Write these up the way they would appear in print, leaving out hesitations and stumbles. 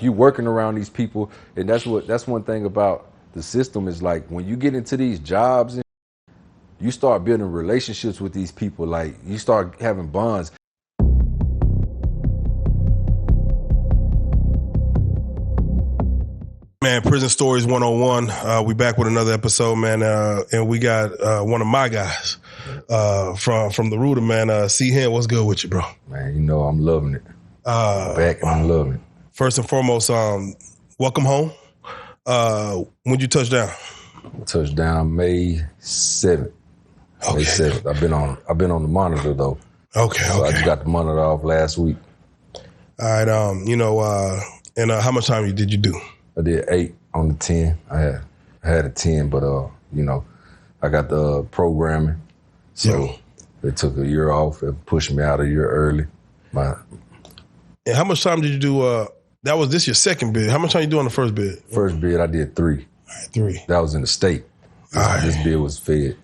like you working around these people, and that's one thing about the system is like when you get into these jobs, and you start building relationships with these people, like you start having bonds. Man, Prison Stories 101. We back with another episode, man, and we got one of my guys from the Rooter, man. C-Hen, what's good with you, bro? Man, you know I'm loving it. Back and I'm loving it. First and foremost, welcome home. When'd you touch down? Touchdown May 7th. Okay. May 7th. I've been on the monitor though. Okay. So I just got the monitor off last week. All right. And how much time did you do? I did 8 on the 10. I had a 10, but I got the programming. So they took a year off and pushed me out a year early. And how much time did you do? That was this your second bid. How much time you do on the first bid? First bid I did 3. All right, 3. That was in the state. This bid was fed.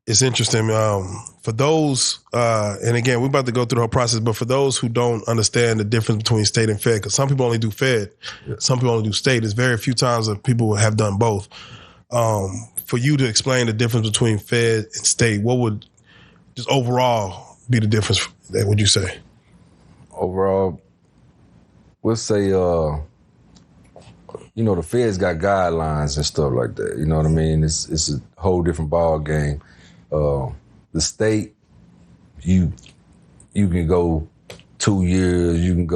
It's interesting. For those, and again, we're about to go through the whole process, but for those who don't understand the difference between state and fed, because some people only do fed, some people only do state. There's very few times that people have done both. For you to explain the difference between fed and state, what would just overall be the difference, would you say? Overall, we'll say, the feds got guidelines and stuff like that. You know what I mean? It's a whole different ball game. The state, you can go 2 years, you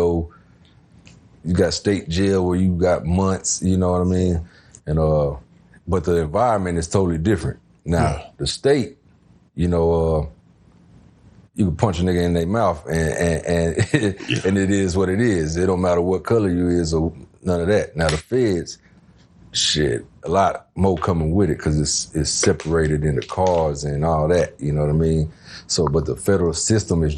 got state jail where you got months, you know what I mean? And but the environment is totally different. Now, the state, you can punch a nigga in their mouth and and it is what it is. It don't matter what color you is or none of that. Now the feds, shit, a lot more coming with it because it's separated into cars and all that. You know what I mean? So, but the federal system is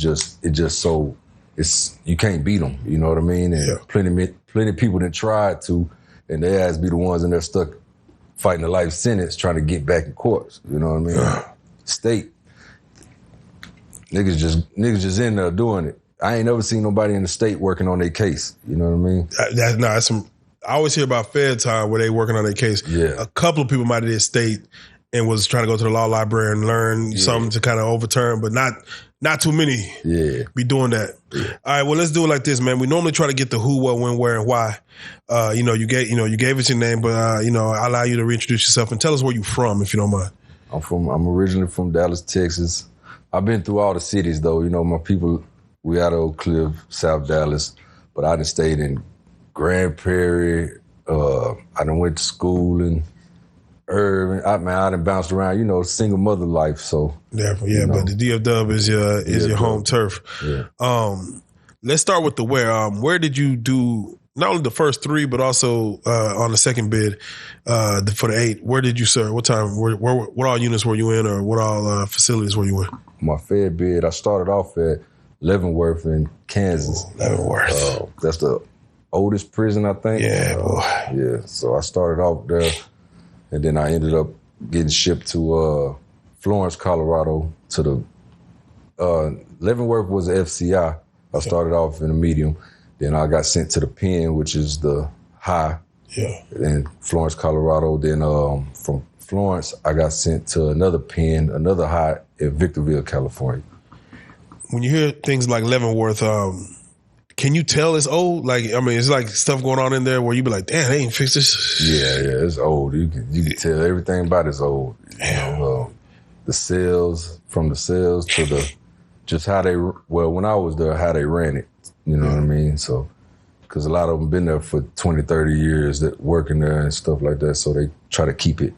you can't beat them. You know what I mean? And plenty of people that tried to, and they ass be the ones in there stuck fighting a life sentence trying to get back in courts. You know what I mean? State. Niggas just in there doing it. I ain't never seen nobody in the state working on their case. You know what I mean? I always hear about Fed time where they working on their case. Yeah. A couple of people might have did state and was trying to go to the law library and learn something to kind of overturn, but not too many be doing that. Yeah. All right, well, let's do it like this, man. We normally try to get the who, what, when, where, and why. You gave us your name, but I allow you to reintroduce yourself and tell us where you from, if you don't mind. I'm originally from Dallas, Texas. I've been through all the cities though. My people, we out of Oak Cliff, South Dallas, but I done stayed in Grand Prairie. I done went to school in Irving. I done bounced around, single mother life. So but the DFW is your home turf. Yeah. Let's start with the where. Where did you do not only the first 3, but also on the second bid for the 8? Where did you serve? What time? What all units were you in, or what all facilities were you in? My fed bid, I started off at Leavenworth in Kansas. Leavenworth. That's the oldest prison, I think. Yeah, boy. Yeah, so I started off there, and then I ended up getting shipped to Florence, Colorado, to the Leavenworth was a FCI. I started off in a medium. Then I got sent to the pen, which is the high. Yeah. In Florence, Colorado. Then from Florence, I got sent to another pen, another high in Victorville, California. When you hear things like Leavenworth, can you tell it's old? It's like stuff going on in there where you be like, damn, they ain't fixed this. Yeah, it's old. You can tell everything about it's old. The cells, from the cells to the, just how when I was there, how they ran it. You know what I mean? So, because a lot of them been there for 20, 30 years that working there and stuff like that. So they try to keep it.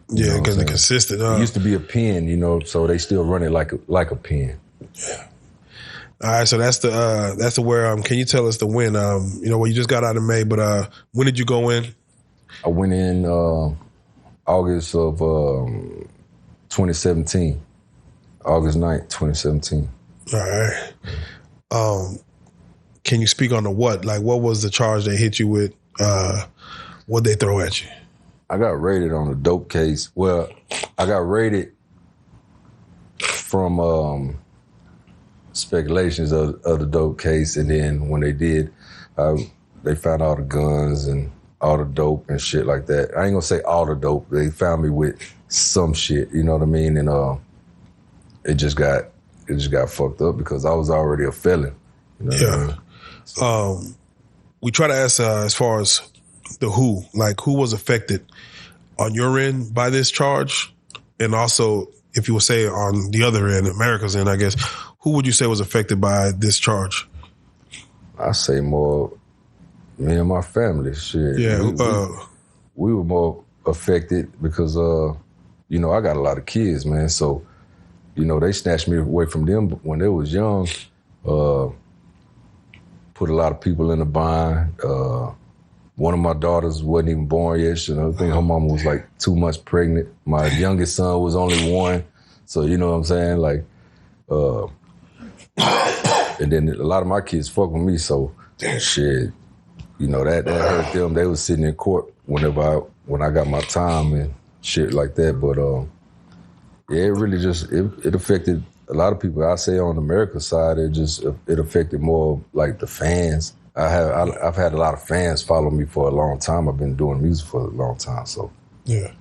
Yeah, because they're consistent. It used to be a pen, so they still run it like a pen. Yeah. All right, so that's the where. Can you tell us the when? Well, you just got out in May, but when did you go in? I went in August of 2017, August 9th, 2017. All right. Can you speak on the what? Like, what was the charge they hit you with? What they throw at you? I got raided on a dope case. Well, I got raided from speculations of the dope case, and then when they did, they found all the guns and all the dope and shit like that. I ain't gonna say all the dope. They found me with some shit, you know what I mean? And it just got fucked up because I was already a felon. You know what I mean? So. We try to ask as far as the who was affected on your end by this charge, and also if you would say on the other end, America's end, I guess, who would you say was affected by this charge? I say more me and my family. Shit. Yeah, we were more affected because I got a lot of kids, man. So they snatched me away from them when they was young. Put a lot of people in a bind. One of my daughters wasn't even born yet. I think her mama was like 2 months pregnant. My youngest son was only 1. So you know what I'm saying? Like, and then a lot of my kids fuck with me. So shit, that hurt them. They was sitting in court when I got my time and shit like that. But it really just it affected a lot of people. I say on America's side, it affected more like the fans. I've had a lot of fans follow me for a long time. I've been doing music for a long time, so yeah.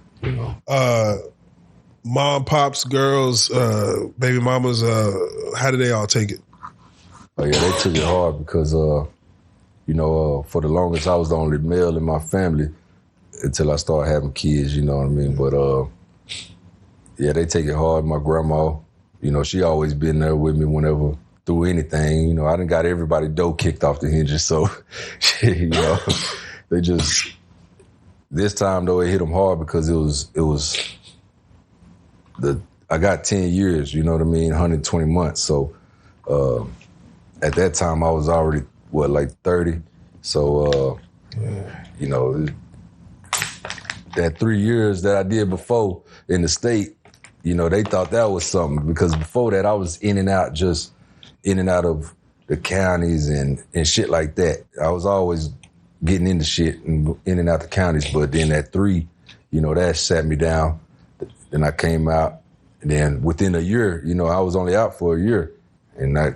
Mom, pops, girls, baby mamas, how did they all take it? Oh yeah, they took it hard because for the longest I was the only male in my family until I started having kids. You know what I mean? But yeah, they take it hard. My grandma. She always been there with me whenever, through anything. I done got everybody dough kicked off the hinges. So, they just, this time though, it hit them hard because I got 10 years, you know what I mean? 120 months. So, at that time I was already, 30. So, that 3 years that I did before in the state, they thought that was something because before that I was in and out of the counties and shit like that. I was always getting into shit and in and out the counties. But then at 3, that sat me down. Then I came out. And then within a year, I was only out for a year and I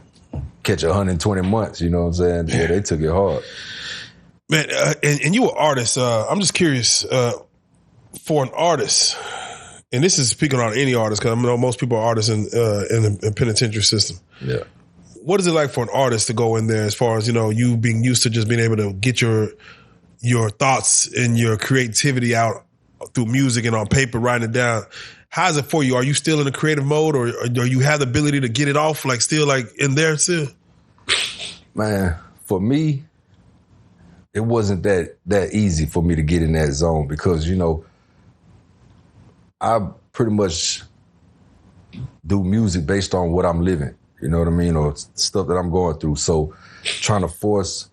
catch 120 months, you know what I'm saying? Yeah, they took it hard. Man, and you were an artist. I'm just curious, for an artist, and this is speaking on any artist, because I know most people are artists in the penitentiary system. Yeah. What is it like for an artist to go in there as far as, you being used to just being able to get your thoughts and your creativity out through music and on paper, writing it down? How is it for you? Are you still in a creative mode or you have the ability to get it off, still in there still? Man, for me, it wasn't that easy for me to get in that zone because, I pretty much do music based on what I'm living, you know what I mean, or stuff that I'm going through. So trying to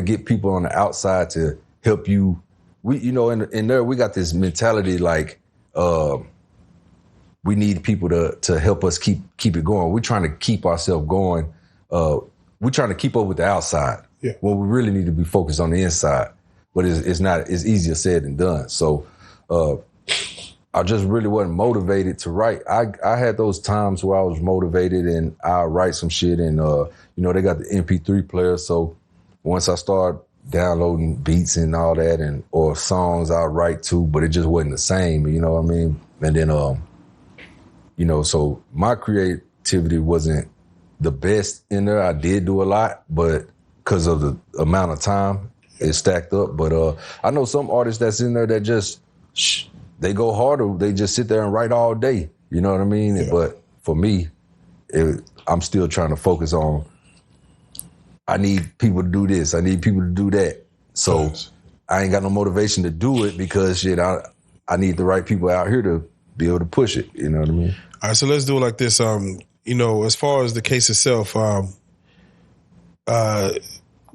get people on the outside to help you. We, in there, we got this mentality like we need people to help us keep it going. We're trying to keep ourselves going. We're trying to keep up with the outside. Yeah. Well, we really need to be focused on the inside, but it's easier said than done. So, I just really wasn't motivated to write. I had those times where I was motivated and I'll write some shit and, they got the MP3 player. So once I started downloading beats and all that or songs I'll write too, but it just wasn't the same, you know what I mean? And then, so my creativity wasn't the best in there. I did do a lot, but because of the amount of time it stacked up. But I know some artists that's in there that just, they go harder. They just sit there and write all day. You know what I mean? Yeah. But for me, I'm still trying to focus on, I need people to do this. I need people to do that. So I ain't got no motivation to do it because I need the right people out here to be able to push it. You know what I mean? All right, so let's do it like this. As far as the case itself,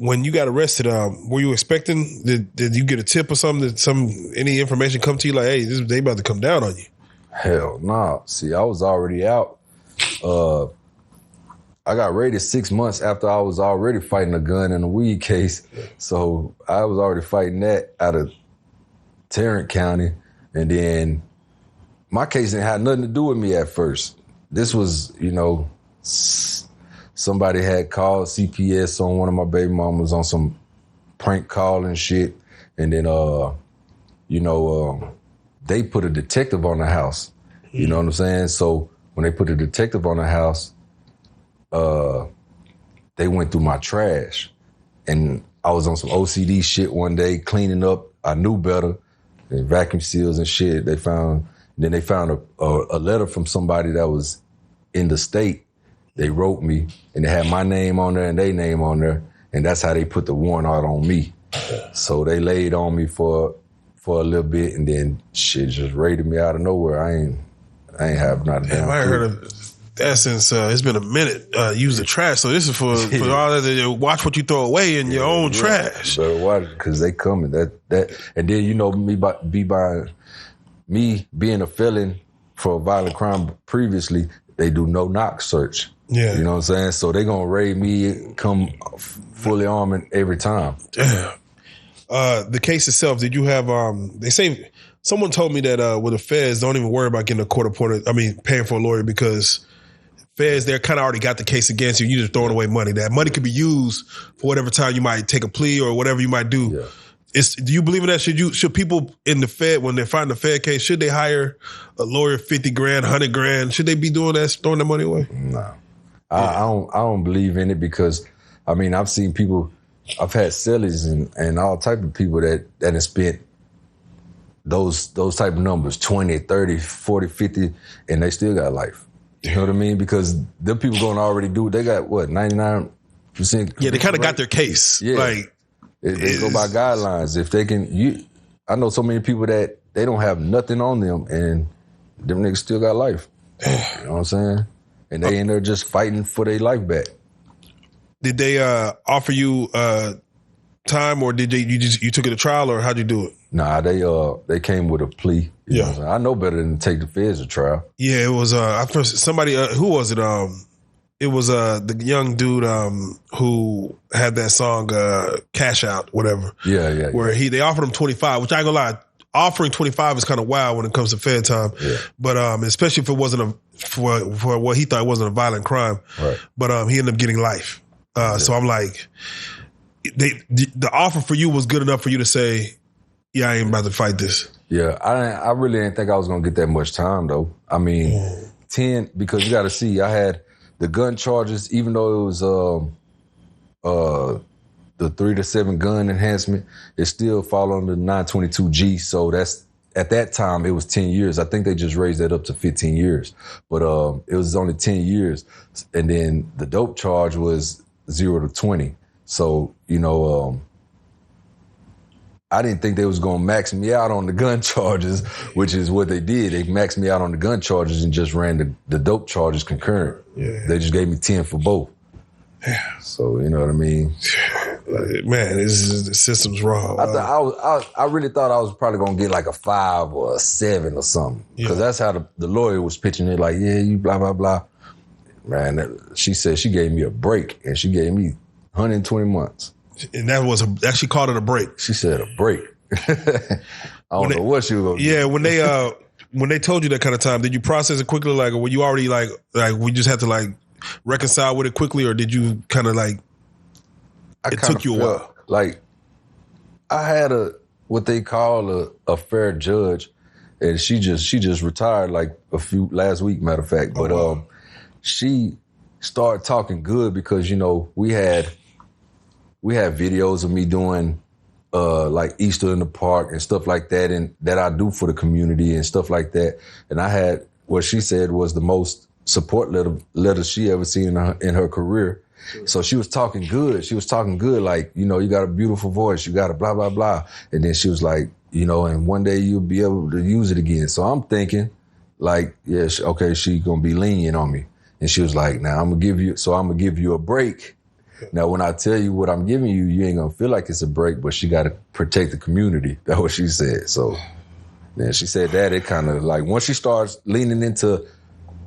when you got arrested, were you expecting, did you get a tip or something, any information come to you like, hey, they about to come down on you? Hell nah. See, I was already out. I got raided 6 months after I was already fighting a gun and a weed case. So I was already fighting that out of Tarrant County. And then my case didn't have nothing to do with me at first. This was, somebody had called CPS on one of my baby mamas on some prank call and shit. And then, they put a detective on the house. You know what I'm saying? So when they put a detective on the house, they went through my trash. And I was on some OCD shit one day, cleaning up. I knew better. And vacuum seals and shit. They found a letter from somebody that was in the state. They wrote me, and they had my name on there and their name on there. And that's how they put the warrant out on me. So they laid on me for a little bit, and then shit just raided me out of nowhere. I ain't have not a damn. I ain't heard of that since it's been a minute. Use the trash. So this is for all that. Watch what you throw away in your own trash. Better watch it because they coming. That and then me being a felon for a violent crime previously, they do no knock search. Yeah, you know what I'm saying. So they gonna raid me, come fully armed every time. Damn. The case itself. Did you have? They say someone told me that with the feds, don't even worry about getting a court appointed. I mean, paying for a lawyer because feds, they're kind of already got the case against you. You're just throwing away money. That money could be used for whatever time you might take a plea or whatever you might do. Yeah. Do you believe in that? Should people in the Fed, when they find the Fed case, should they hire a lawyer, 50 grand, 100 grand? Should they be doing that, throwing the money away? No, I don't believe in it because, I mean, I've seen people, I've had sellers and all type of people that have spent those type of numbers, 20, 30, 40, 50, and they still got life. You know what I mean? Because them people going to already do, they got what, 99%? Yeah, they kind of got their case. Yeah. Like, they go by guidelines. If they can, I know so many people that they don't have nothing on them and them niggas still got life. You know what I'm saying? And they in there just fighting for their life back. Did they offer you time, or did you took it to trial, or how'd you do it? Nah, they came with a plea. You know what I'm saying? I know better than to take the feds to trial. Yeah, it was somebody. Who was it? It was the young dude who had that song "Cash Out," whatever. Yeah. Where they offered him 25, which I ain't gonna lie, offering 25 is kind of wild when it comes to Fed time. Yeah. But especially if it wasn't for what he thought wasn't a violent crime. Right. But he ended up getting life. So I'm like, the offer for you was good enough for you to say, yeah, I ain't about to fight this. Yeah, I really didn't think I was gonna get that much time though. I mean, 10, because you got to see, I had the gun charges, even though it was the 3 to 7 gun enhancement, it still fall under 922G. So that's, at that time, it was 10 years. I think they just raised that up to 15 years. But it was only 10 years. And then the dope charge was 0 to 20. So, I didn't think they was going to max me out on the gun charges, which is what they did. They maxed me out on the gun charges and just ran the dope charges concurrent. Yeah. They just gave me 10 for both. Yeah. So, you know what I mean? Man, the system's wrong. I really thought I was probably going to get like a 5 or a 7 or something. Because that's how the lawyer was pitching it, like, yeah, you blah, blah, blah. Man, she said she gave me a break, and she gave me 120 months. And that she called it a break. She said a break. I don't know what she was going to do. Yeah, when they told you that kind of time, did you process it quickly? Like, or were you already like we just had to like reconcile with it quickly, or did you kind of like it took you a while? Like, I had what they call a fair judge, and she just retired like last week, matter of fact. But she started talking good because we had videos of me doing like Easter in the park and stuff like that, and that I do for the community and stuff like that. And I had what she said was the most support letter she ever seen in her career. So she was talking good. She was talking good, like, you got a beautiful voice, you got a blah, blah, blah. And then she was like, and one day you'll be able to use it again. So I'm thinking like, yeah, okay, she gonna be lenient on me. And she was like, now I'm gonna give you a break. Now, when I tell you what I'm giving you, you ain't gonna feel like it's a break, but she got to protect the community. That's what she said. So then she said that it kind of like, once she starts leaning into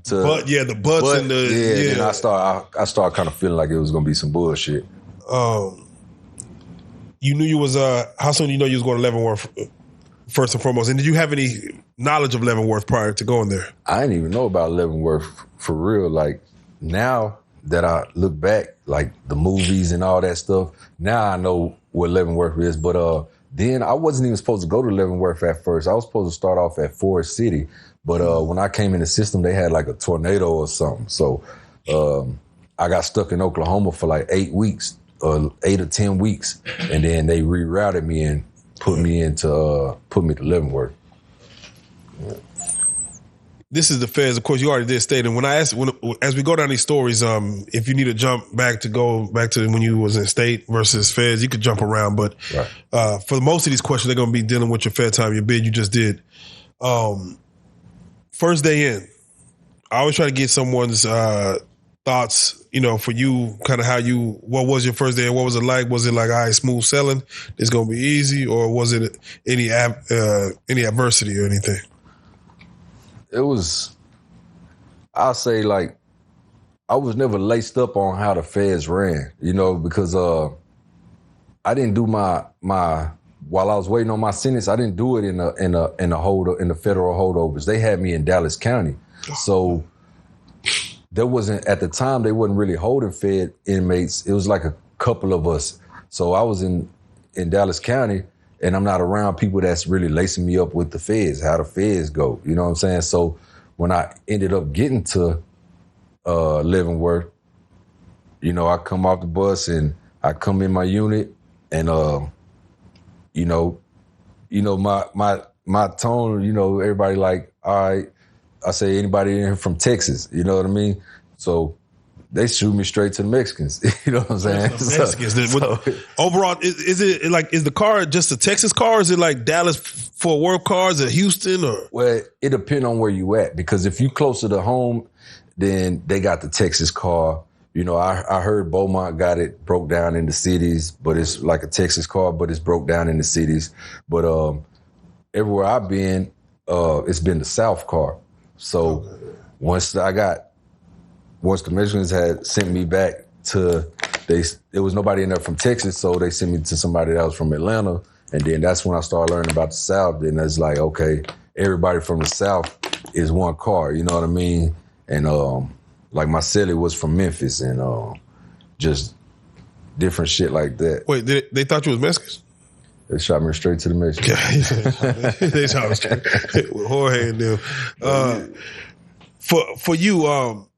the butts and the then I start kind of feeling like it was gonna be some bullshit. You knew you was how soon you know you was going to Leavenworth first and foremost, and did you have any knowledge of Leavenworth prior to going there? I didn't even know about Leavenworth for real. Like, now that I look back, like the movies and all that stuff, now I know what Leavenworth is. But then I wasn't even supposed to go to Leavenworth at first. I was supposed to start off at Forest City. But when I came in the system, they had like a tornado or something. So I got stuck in Oklahoma for like 8 weeks, 8 or 10 weeks. And then they rerouted me and put me to Leavenworth. Yeah. This is the feds. Of course, you already did state. And when I asked, as we go down these stories, if you need to jump back to go back to when you was in state versus feds, you could jump around. But right. For most of these questions, they're going to be dealing with your fed time, your bid you just did. First day in, I always try to get someone's thoughts, for you, kind of what was your first day and what was it like? Was it like, all right, smooth selling, it's going to be easy, or was it any adversity or anything? It was, I'll say, like, I was never laced up on how the feds ran, because I didn't do my while I was waiting on my sentence, I didn't do it in the federal holdovers. They had me in Dallas County, so there wasn't, at the time they wasn't really holding fed inmates. It was like a couple of us. So I was in Dallas County. And I'm not around people that's really lacing me up with the feds, how the feds go. You know what I'm saying? So when I ended up getting to Leavenworth, I come off the bus and I come in my unit and, my tone, everybody like, all right, I say anybody in here from Texas, you know what I mean? So they shoot me straight to the Mexicans. You know what I'm saying? Mexicans. Overall, is it like, is the car just a Texas car? Or is it like Dallas Fort Worth cars or Houston? Or? Well, it depends on where you at, because if you closer to home, then they got the Texas car. I heard Beaumont got it broke down in the cities, but it's like a Texas car, but it's broke down in the cities. But everywhere I've been, it's been the South car. So once the Mexicans had sent me back there was nobody in there from Texas, so they sent me to somebody that was from Atlanta. And then that's when I started learning about the South. Then it's like, okay, everybody from the South is one car, you know what I mean? And like my celly was from Memphis and just different shit like that. Wait, they thought you was Mexicans? They shot me straight to the Mexicans. Yeah, they shot me straight with Jorge and them. For you,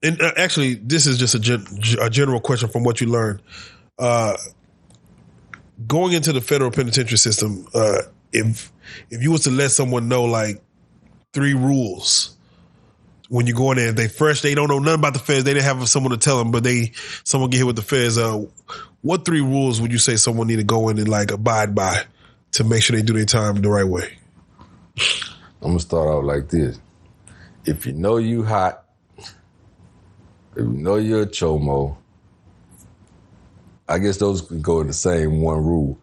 and actually, this is just a general question from what you learned. Going into the federal penitentiary system, if you was to let someone know like 3 rules when you go in there, if they fresh, they don't know nothing about the feds, they didn't have someone to tell them, but someone get hit with the feds. What 3 rules would you say someone need to go in and like abide by to make sure they do their time the right way? I'm gonna start out like this. If you know you hot, if you know you're a chomo, I guess those can go in the same one rule.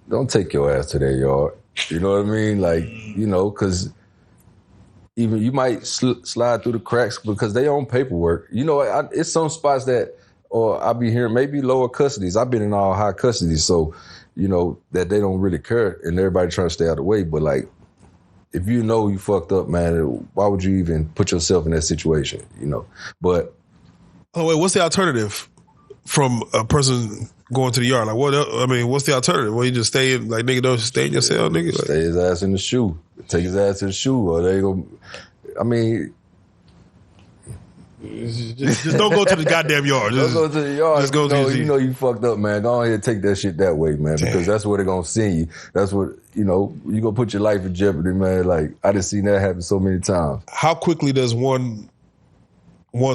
Don't take your ass to their yard. You know what I mean? Like, because even you might slide through the cracks because they own paperwork. It's some spots that, or I'll be hearing maybe lower custodies. I've been in all high custody, so, that they don't really care and everybody trying to stay out of the way. But like, if you know you fucked up, man, why would you even put yourself in that situation, But what's the alternative from a person going to the yard? Like, what's the alternative? Well, you just stay in, like, nigga, don't stay in your cell, nigga? Like, stay his ass in the shoe. Take his ass to the shoe, or they go. Just don't go to the goddamn yard. Don't go to the yard. Just go to you fucked up, man. Go ahead and take that shit that way, man, because that's where they're going to send you. That's what, you going to put your life in jeopardy, man. Like, I just seen that happen so many times. How quickly does one's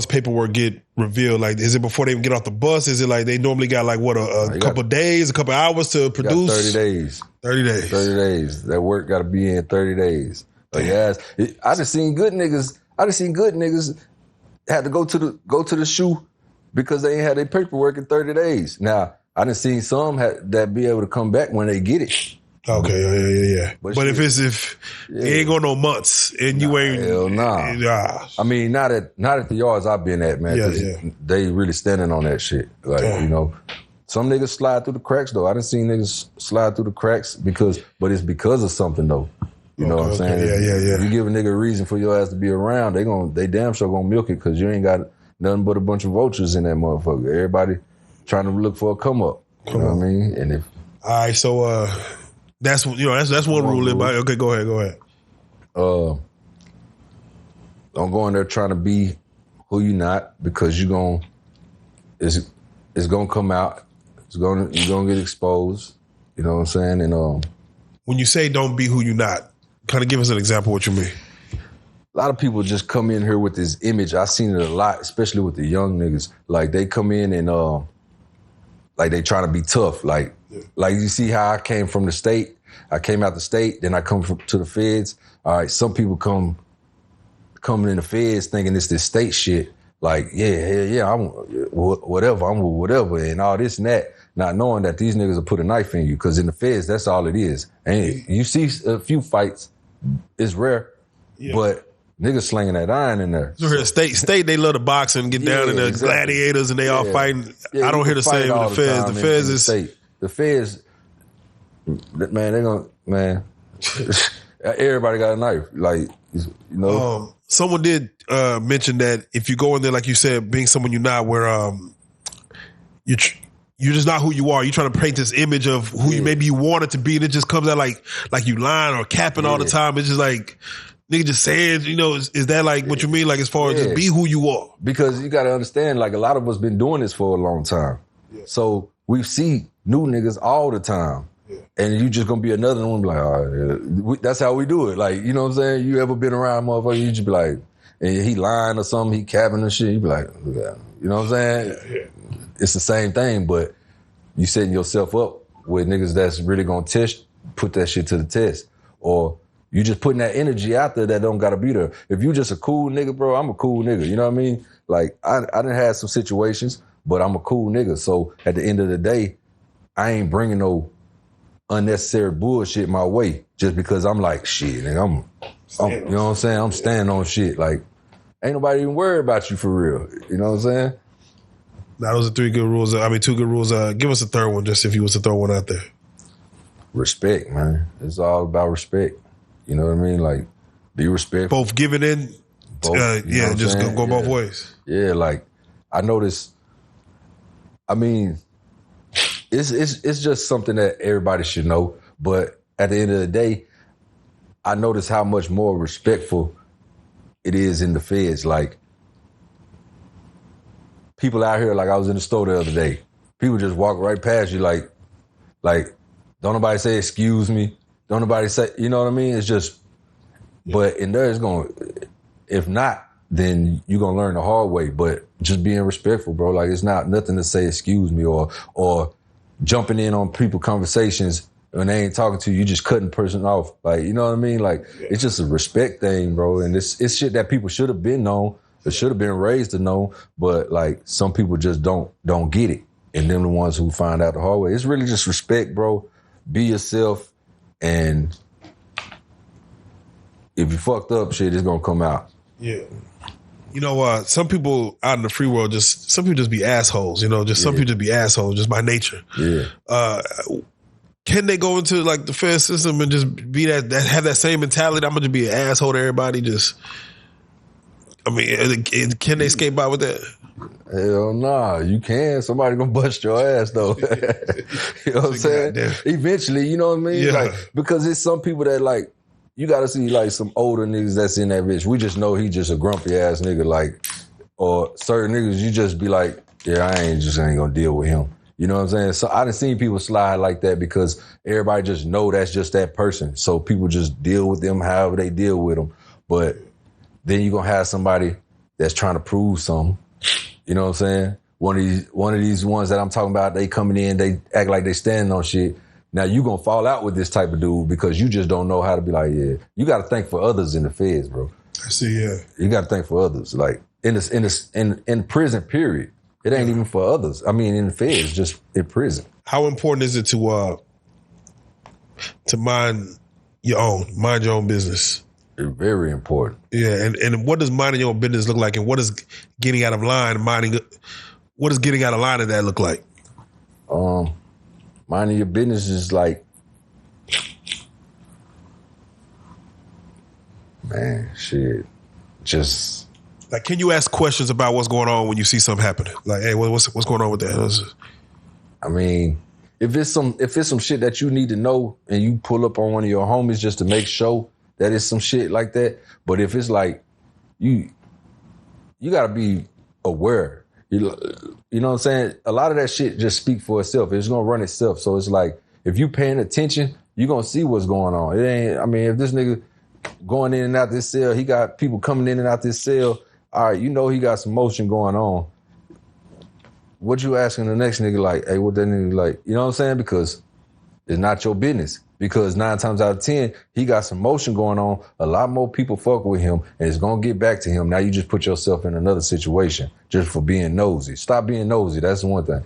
paperwork get revealed? Like, is it before they even get off the bus? Is it like they normally got like, what, a couple days, a couple hours to produce? 30 days. 30 days. 30 days. That work got to be in 30 days. Like, I just seen good niggas had to go to the shoe because they ain't had their paperwork in 30 days. Now, I done seen some that be able to come back when they get it. Okay, yeah. But if it ain't going no months and you ain't, hell nah. I mean, not at the yards I've been at, man. Yeah. They really standing on that shit. Like, some niggas slide through the cracks though. I done seen niggas slide through the cracks but it's because of something though. You know what I'm saying? Yeah. If you give a nigga a reason for your ass to be around, they damn sure gonna milk it because you ain't got nothing but a bunch of vultures in that motherfucker. Everybody trying to look for a come up. You know what I mean? And All right, so that's one rule. Okay, go ahead. Don't go in there trying to be who you not, because it's gonna come out. You're gonna get exposed. You know what I'm saying? And when you say don't be who you not, kind of give us an example of what you mean. A lot of people just come in here with this image. I've seen it a lot, especially with the young niggas. Like they come in and like they trying to be tough. Like you see how I came from the state. I came out the state, then I come to the feds. All right, some people coming in the feds thinking it's this state shit. Like, I'm whatever, and all this and that, not knowing that these niggas will put a knife in you, because in the feds, that's all it is. And you see a few fights, it's rare, but niggas slinging that iron in there. So state, they love to box and get down in the gladiators, and they all fighting. I don't hear the same with the feds. The feds is the feds, man. They gonna everybody got a knife, like, you know. Someone did mention that if you go in there, like you said, being someone you're not, where you're just not who you are. You're trying to paint this image of who you maybe you want it to be, and it just comes out like you lying or capping all the time. It's just like nigga just saying, is that like what you mean? Like as far as just be who you are? Because you got to understand, like a lot of us been doing this for a long time, so we see new niggas all the time. And you just gonna be another one, like, all right, that's how we do it. Like, you know what I'm saying? You ever been around motherfucker, you just be like, and he lying or something, he capping and shit, you be like, look at him. You know what I'm saying? It's the same thing, but you setting yourself up with niggas that's really gonna put that shit to the test. Or you just putting that energy out there that don't gotta be there. If you just a cool nigga, bro, I'm a cool nigga. You know what I mean? Like, I done had some situations, but I'm a cool nigga. So at the end of the day, I ain't bringing no unnecessary bullshit my way just because I'm like, shit, and I'm you know what I'm saying? I'm standing on shit. Like, ain't nobody even worried about you for real. You know what I'm saying? Now, those are two good rules. Give us a third one, just if you was to throw one out there. Respect, man. It's all about respect. You know what I mean? Like, be respectful. Both giving in, just go both ways. Yeah, like, I noticed, I mean, it's just something that everybody should know. But at the end of the day, I notice how much more respectful it is in the feds. Like, people out here, like I was in the store the other day, people just walk right past you like, don't nobody say excuse me. Don't nobody say, you know what I mean? It's just, but in there it's going, if not, then you're going to learn the hard way. But just being respectful, bro. Like, it's not nothing to say excuse me or jumping in on people conversations when they ain't talking to you, you just cutting person off. Like, you know what I mean? Like, it's just a respect thing, bro. And it's shit that people should have been known. It should have been raised to know. But like, some people just don't get it. And them the ones who find out the hard way. It's really just respect, bro. Be yourself. And if you fucked up, shit, it's gonna come out. Yeah. You know, some people out in the free world some people just be assholes, some people just be assholes just by nature. Yeah. Can they go into like the fair system and just be that have that same mentality? I'm gonna just be an asshole to everybody. Can they skate by with that? Hell nah, you can. Somebody gonna bust your ass though. You know what I'm saying? Eventually, you know what I mean? Yeah. Like, because it's some people that like, you gotta see like some older niggas that's in that bitch. We just know he just a grumpy ass nigga, like, or certain niggas you just be like, yeah, I ain't gonna deal with him. You know what I'm saying? So I done seen people slide like that because everybody just know that's just that person. So people just deal with them however they deal with them. But then you gonna have somebody that's trying to prove something. You know what I'm saying? One of these ones that I'm talking about, they coming in, they act like they standing on shit. Now you gonna fall out with this type of dude because you just don't know how to be like, yeah. You gotta think for others in the feds, bro. I see, yeah. You gotta think for others. Like in prison, period. It ain't even for others. I mean, in the feds, just in prison. How important is it to mind your own business? It's very important. Yeah, and what does minding your own business look like, and what does getting out of line in that look like? Minding your business is like, man, shit, just. Like, can you ask questions about what's going on when you see something happening? Like, hey, what's going on with that? I mean, if it's some shit that you need to know and you pull up on one of your homies just to make sure that it's some shit like that. But if it's like you gotta be aware. You know what I'm saying? A lot of that shit just speak for itself. It's gonna run itself. So it's like if you paying attention, you're gonna see what's going on. It ain't. I mean, if this nigga going in and out this cell, he got people coming in and out this cell. All right, you know he got some motion going on. What you asking the next nigga like, hey, what that nigga like? You know what I'm saying? Because it's not your business. Because 9 times out of 10, he got some motion going on. A lot more people fuck with him, and it's gonna get back to him. Now you just put yourself in another situation just for being nosy. Stop being nosy. That's the one thing.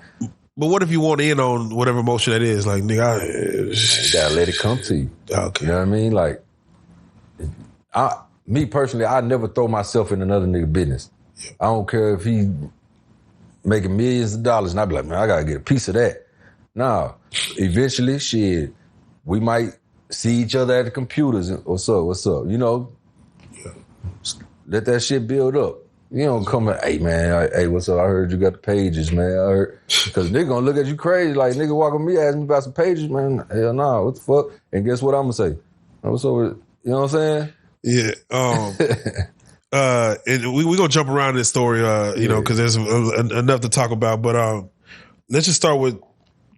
But what if you want in on whatever motion that is? Like, nigga, you gotta let it come to you. Okay. You know what I mean? Like, me personally, I never throw myself in another nigga business. Yeah. I don't care if he making millions of dollars, and I be like, man, I gotta get a piece of that. Nah, eventually, shit, we might see each other at the computers. What's up? You know, yeah. Let that shit build up. You don't come and, hey, man, hey, what's up? I heard you got the pages, man. I heard. Because nigga gonna look at you crazy. Like, nigga walk with me, ask me about some pages, man. Hell nah, what the fuck? And guess what I'm gonna say? What's up with, you know what I'm saying? Yeah. And we gonna jump around this story, you know, because there's enough to talk about. But let's just start with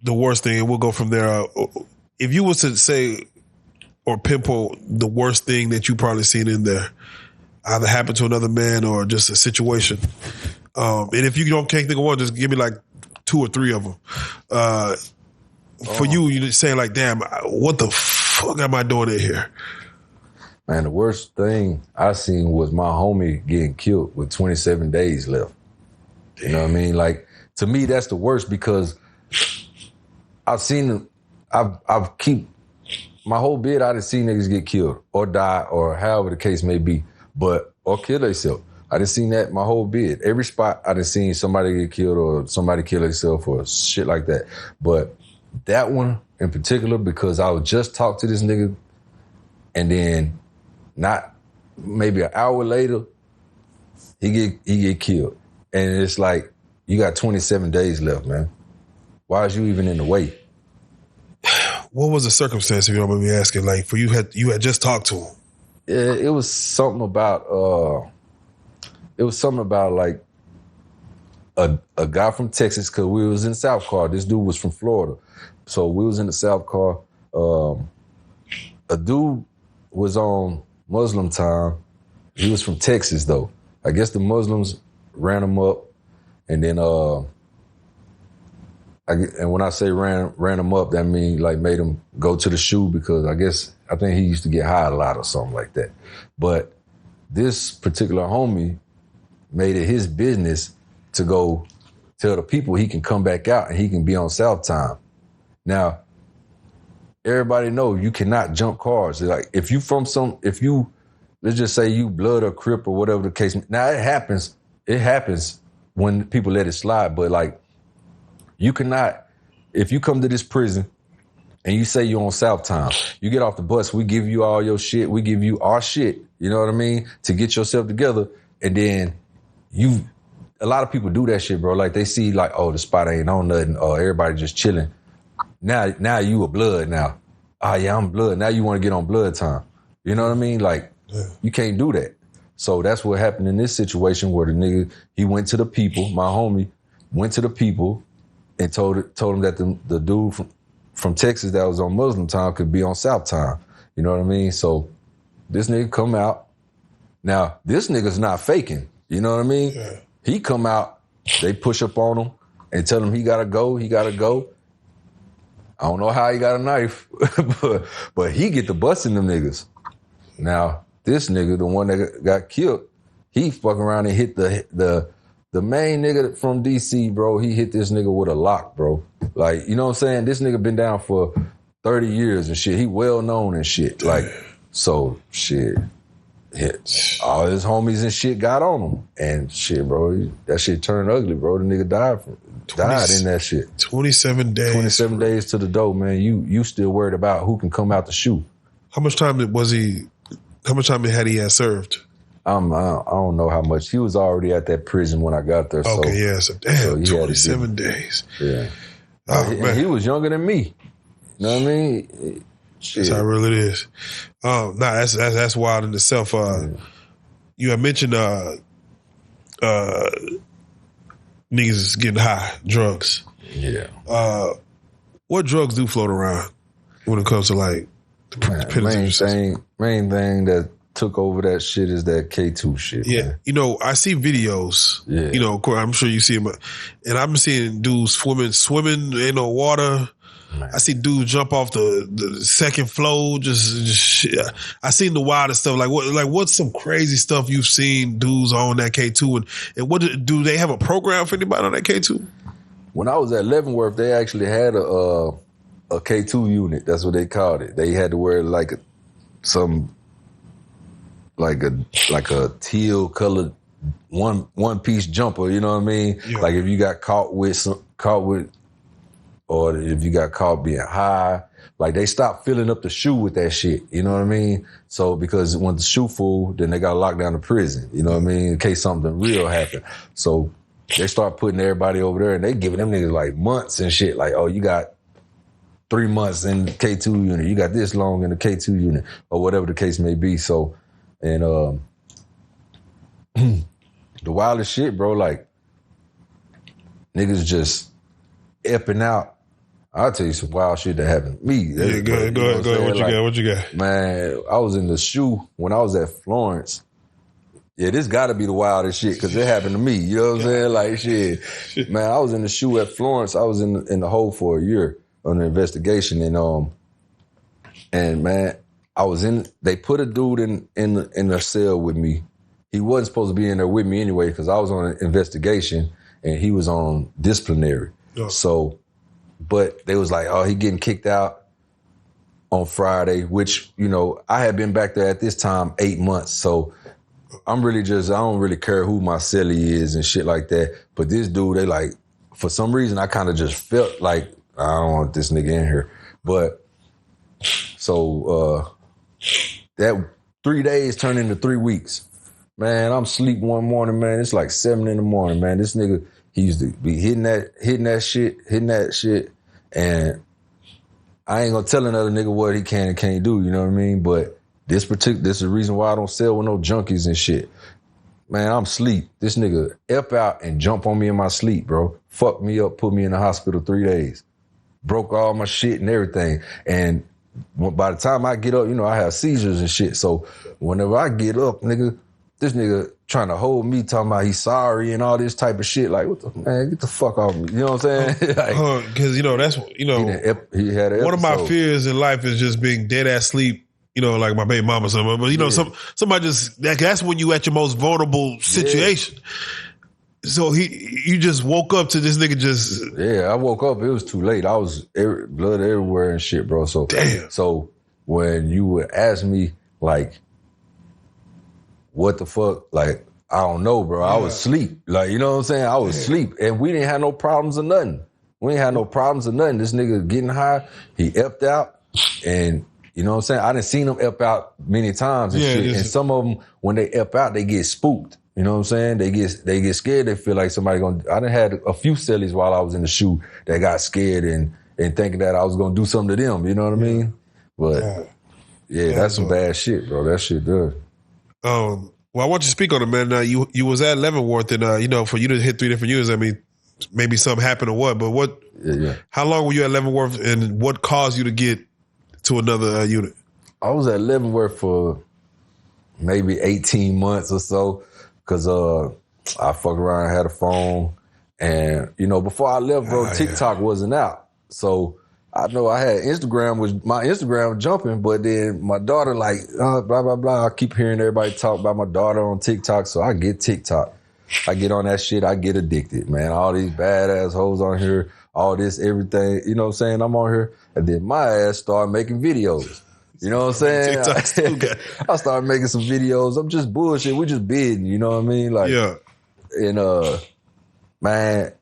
the worst thing, and we'll go from there. If you was to say or pinpoint the worst thing that you probably seen in there, either happened to another man or just a situation, and if you can't think of one, just give me like 2 or 3 of them. For you just saying like, damn, what the fuck am I doing in here? Man, the worst thing I seen was my homie getting killed with 27 days left. You know what I mean? Like, to me, that's the worst because I've keep my whole bid, I done seen niggas get killed or die or however the case may be, or kill themselves. I done seen that my whole bid. Every spot I done seen somebody get killed or somebody kill themselves or shit like that. But that one in particular, because I would just talk to this nigga and then not maybe an hour later, he get killed. And it's like, you got 27 days left, man. Why is you even in the way? What was the circumstance, if you don't mind me asking? Like, for you had just talked to him. It was something about like a guy from Texas, because we was in the South car. This dude was from Florida. So we was in the South car. A dude was on Muslim time. He was from Texas, though. I guess the Muslims ran him up, and then and when I say ran him up, that means like made him go to the shoe, because I think he used to get high a lot or something like that. But this particular homie made it his business to go tell the people he can come back out and he can be on South time. Now, everybody know you cannot jump cars. Like, if you let's just say you blood or Crip or whatever the case. Now, it happens when people let it slide, but like, you cannot, if you come to this prison and you say you're on South time, you get off the bus, we give you all your shit, we give you our shit, you know what I mean, to get yourself together, and then a lot of people do that shit, bro. Like, they see like, oh, the spot ain't on nothing, or everybody just chilling. Now you a blood now. Oh yeah, I'm blood. Now you want to get on blood time. You know what I mean? Like, You can't do that. So that's what happened in this situation, where the nigga, he went to the people, my homie went to the people and told him that the dude from Texas that was on Muslim time could be on South time. You know what I mean? So this nigga come out. Now, this nigga's not faking. You know what I mean? Yeah. He come out, they push up on him and tell him he gotta go. I don't know how he got a knife, but he get the busting them niggas. Now, this nigga, the one that got killed, he fucking around and hit the main nigga from DC, bro. He hit this nigga with a lock, bro. Like, you know what I'm saying? This nigga been down for 30 years and shit. He well known and shit. Like, so shit. All his homies and shit got on him. And shit, bro, that shit turned ugly, bro. The nigga died in that shit. 27 days. 27 days to the door, man. You still worried about who can come out the shoe. How much time had he served? I don't know how much. He was already at that prison when I got there. Okay, so, yeah. So damn, so 27 days. Yeah. man. He was younger than me. You know what I mean? That's how real it is. That's wild in itself. You had mentioned niggas getting high, drugs. Yeah. What drugs do float around when it comes to like the penitentiary system? Main thing that took over that shit is that K2 shit. Yeah. Man. You know, I see videos. Yeah. You know, of course, I'm sure you see them. And I've been seeing dudes swimming in no water. Man. I see dudes jump off the second floor. Just shit. I seen the wildest stuff. What's some crazy stuff you've seen dudes on that K2? And what do they have a program for anybody on that K2? When I was at Leavenworth, they actually had a K2 unit. That's what they called it. They had to wear like a teal colored one piece jumper. You know what I mean? Yeah. Like if you got caught with, or if you got caught being high, like they stopped filling up the shoe with that shit. You know what I mean? So because when the shoe full, then they got locked down to prison. You know what I mean? In case something real happened. So they start putting everybody over there and they giving them niggas like months and shit. Like, oh, you got 3 months in the K2 unit. You got this long in the K2 unit or whatever the case may be. So, and the wildest shit, bro, like niggas just epping out. I'll tell you some wild shit that happened to me. Yeah, go ahead. What you got? Man, I was in the shoe when I was at Florence. Yeah, this got to be the wildest shit because it happened to me. You know what I'm saying? Like, shit. Man, I was in the shoe at Florence. I was in the hole for a year on the investigation. And man, they put a dude in the cell with me. He wasn't supposed to be in there with me anyway because I was on an investigation and he was on disciplinary. Oh. So, but they was like, oh, he getting kicked out on Friday, which, you know, I had been back there at this time 8 months. So I don't really care who my cellie is and shit like that. But this dude, they like, for some reason, I kind of just felt like, I don't want this nigga in here. But so that 3 days turned into 3 weeks. Man, I'm asleep one morning, man. It's like 7 a.m, man. This nigga, he used to be hitting that shit. And I ain't gonna tell another nigga what he can and can't do, you know what I mean? But this is the reason why I don't sell with no junkies and shit. Man, I'm asleep. This nigga up out and jump on me in my sleep, bro. Fuck me up, put me in the hospital 3 days. Broke all my shit and everything. And by the time I get up, you know, I have seizures and shit. So whenever I get up, nigga, this nigga trying to hold me, talking about he's sorry and all this type of shit. Like, what the, man, get the fuck off me. You know what I'm saying? Because, you know, that's, you know, he had an one of my fears in life is just being dead ass sleep. You know, like my baby mama or something. But, you know, somebody just, that's when you at your most vulnerable situation. Yeah. So you just woke up to this nigga just. Yeah, I woke up. It was too late. I was blood everywhere and shit, bro. So, damn. So when you would ask me, like, what the fuck? Like, I don't know, bro. Yeah. I was asleep. Like, you know what I'm saying? I was asleep. And we didn't have no problems or nothing. This nigga getting high. He epped out and, you know what I'm saying? I done seen them ep out many times and shit. And some of them, when they ep out, they get spooked. You know what I'm saying? They get scared. They feel like somebody I done had a few cellies while I was in the shoe that got scared and thinking that I was gonna do something to them. You know what I mean? But yeah, that's some bad shit, bro. That shit does. Well, I want you to speak on it, man. You was at Leavenworth, and you know, for you to hit 3 different units, I mean, maybe something happened or what? But what? Yeah. How long were you at Leavenworth, and what caused you to get to another unit? I was at Leavenworth for maybe 18 months or so, because I fucked around, had a phone, and you know, before I left, bro, TikTok wasn't out, so. I know I had my Instagram was jumping, but then my daughter like, blah, blah, blah. I keep hearing everybody talk about my daughter on TikTok, so I get TikTok. I get on that shit, I get addicted, man. All these badass hoes on here, all this, everything, you know what I'm saying? I'm on here, and then my ass started making videos. You know what I'm saying? I started making some videos. I'm just bullshit. We just bidding, you know what I mean? Like, yeah. And, man,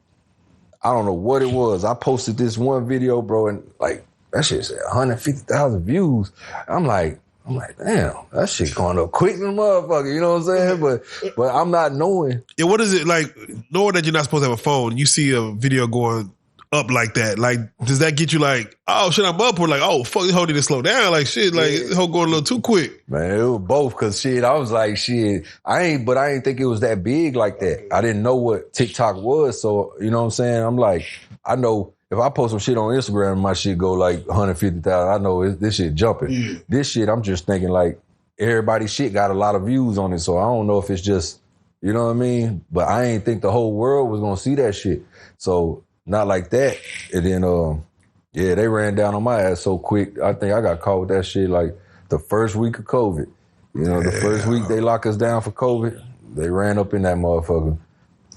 I don't know what it was. I posted this one video, bro, and like that shit said 150,000 views. I'm like, damn, that shit going up quick than a motherfucker. You know what I'm saying? But I'm not knowing. Yeah, what is it like? Knowing that you're not supposed to have a phone, you see a video going up like that? Like, does that get you like, oh shit, I'm up, or like, oh fuck, this hoe need to slow down? Like shit, like this hoe going a little too quick. Man, it was both, cause shit, I was like, shit, I ain't think it was that big like that. I didn't know what TikTok was, so you know what I'm saying? I'm like, I know if I post some shit on Instagram, my shit go like 150,000. I know this shit jumping. Yeah. This shit, I'm just thinking like everybody's shit got a lot of views on it, so I don't know if it's just, you know what I mean? But I ain't think the whole world was gonna see that shit. So not like that. And then, they ran down on my ass so quick. I think I got caught with that shit like the first week of COVID. You know, the first week they locked us down for COVID, they ran up in that motherfucker.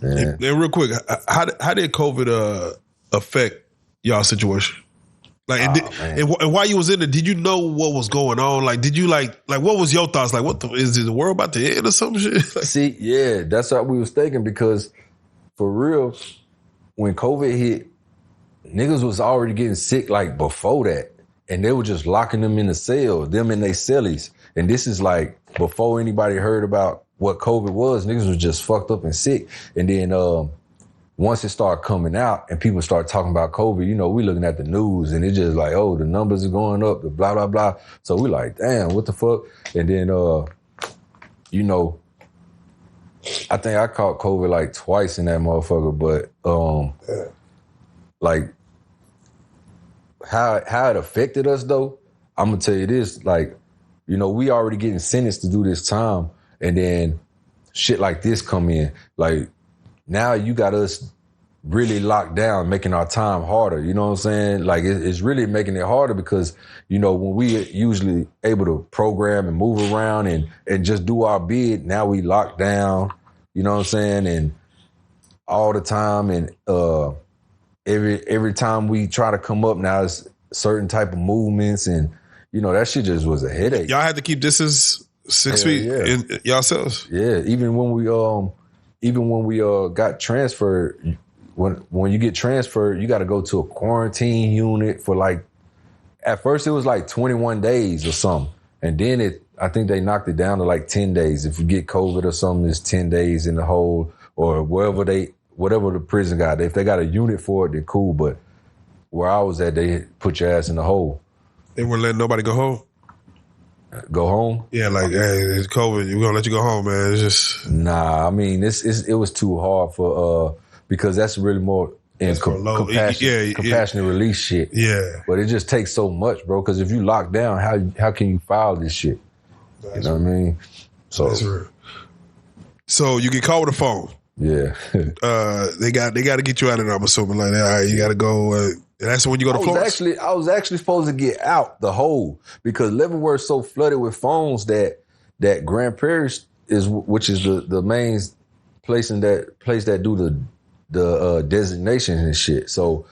And real quick, how did COVID affect y'all situation? Like, and while you was in it, did you know what was going on? Like, did you like what was your thoughts? Like, is the world about to end or some shit? Like, see, yeah, that's what we was thinking, because for real, when COVID hit, niggas was already getting sick like before that, and they were just locking them in the cell, them in their cellies. And this is like before anybody heard about what COVID was. Niggas was just fucked up and sick. And then once it started coming out and people start talking about COVID, you know, we looking at the news and it's just like, oh, the numbers are going up, the blah, blah, blah. So we like, damn, what the fuck? And then, you know, I think I caught COVID like twice in that motherfucker, but like how it affected us though, I'm gonna tell you this, like, you know, we already getting sentenced to do this time, and then shit like this come in. Like, now you got us really locked down, making our time harder. You know what I'm saying? Like, it's really making it harder because, you know, when we usually able to program and move around and just do our bid, now we locked down, you know what I'm saying? And all the time, and every time we try to come up now, it's certain type of movements, and, you know, that shit just was a headache. Y'all had to keep distance 6 feet in yourselves? Yeah, even when we got transferred, when you get transferred, you got to go to a quarantine unit for like, at first it was like 21 days or something. And then I think they knocked it down to like 10 days. If you get COVID or something, it's 10 days in the hole, or whatever the prison got. If they got a unit for it, then cool. But where I was at, they put your ass in the hole. They weren't letting nobody go home? Go home? Yeah, like, hey, it's COVID. We're gonna let you go home, man. It's just... Nah, I mean, it was too hard for, because that's really more in compassionate release shit. Yeah. But it just takes so much, bro, because if you lock down, how can you file this shit? That's, you know what I mean? So that's real. So you get caught with a phone. Yeah. They got to get you out of there, I'm assuming. Like, all right, you got to go... and that's when you go to Florence? I was actually supposed to get out the hole, because Leavenworth so flooded with phones that Grand Prairie which is the main place that do the designations and shit. So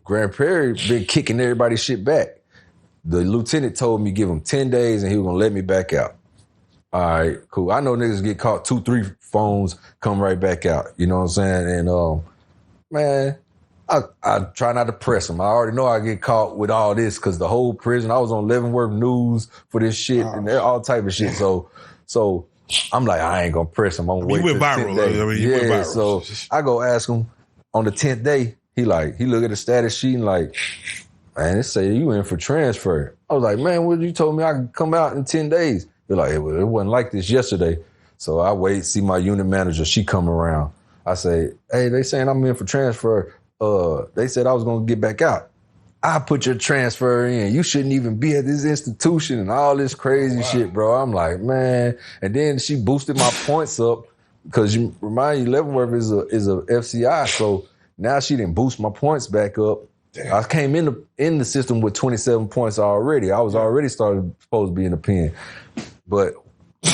Grand Prairie been kicking everybody's shit back. The lieutenant told me give him 10 days and he was gonna let me back out. All right, cool. I know niggas get caught 2-3 phones, come right back out. You know what I'm saying? And man, I try not to press them. I already know I get caught with all this, because the whole prison, I was on Leavenworth News for this shit and all type of shit. So I'm like, I ain't gonna press him. I'm gonna wait till the 10th day. You went viral. So I go ask him on the 10th day. He look at the status sheet and like, man, it say you in for transfer. I was like, man, what you told me I could come out in 10 days? They're like, it wasn't like this yesterday. So I wait, see my unit manager. She come around. I say, hey, they saying I'm in for transfer. They said I was going to get back out. I put your transfer in. You shouldn't even be at this institution and all this crazy shit, bro. I'm like, man. And then she boosted my points up, because you remind you, Leavenworth is a FCI. So now she didn't boost my points back up. Damn. I came in the system with 27 points already. I was already supposed to be in the pen, but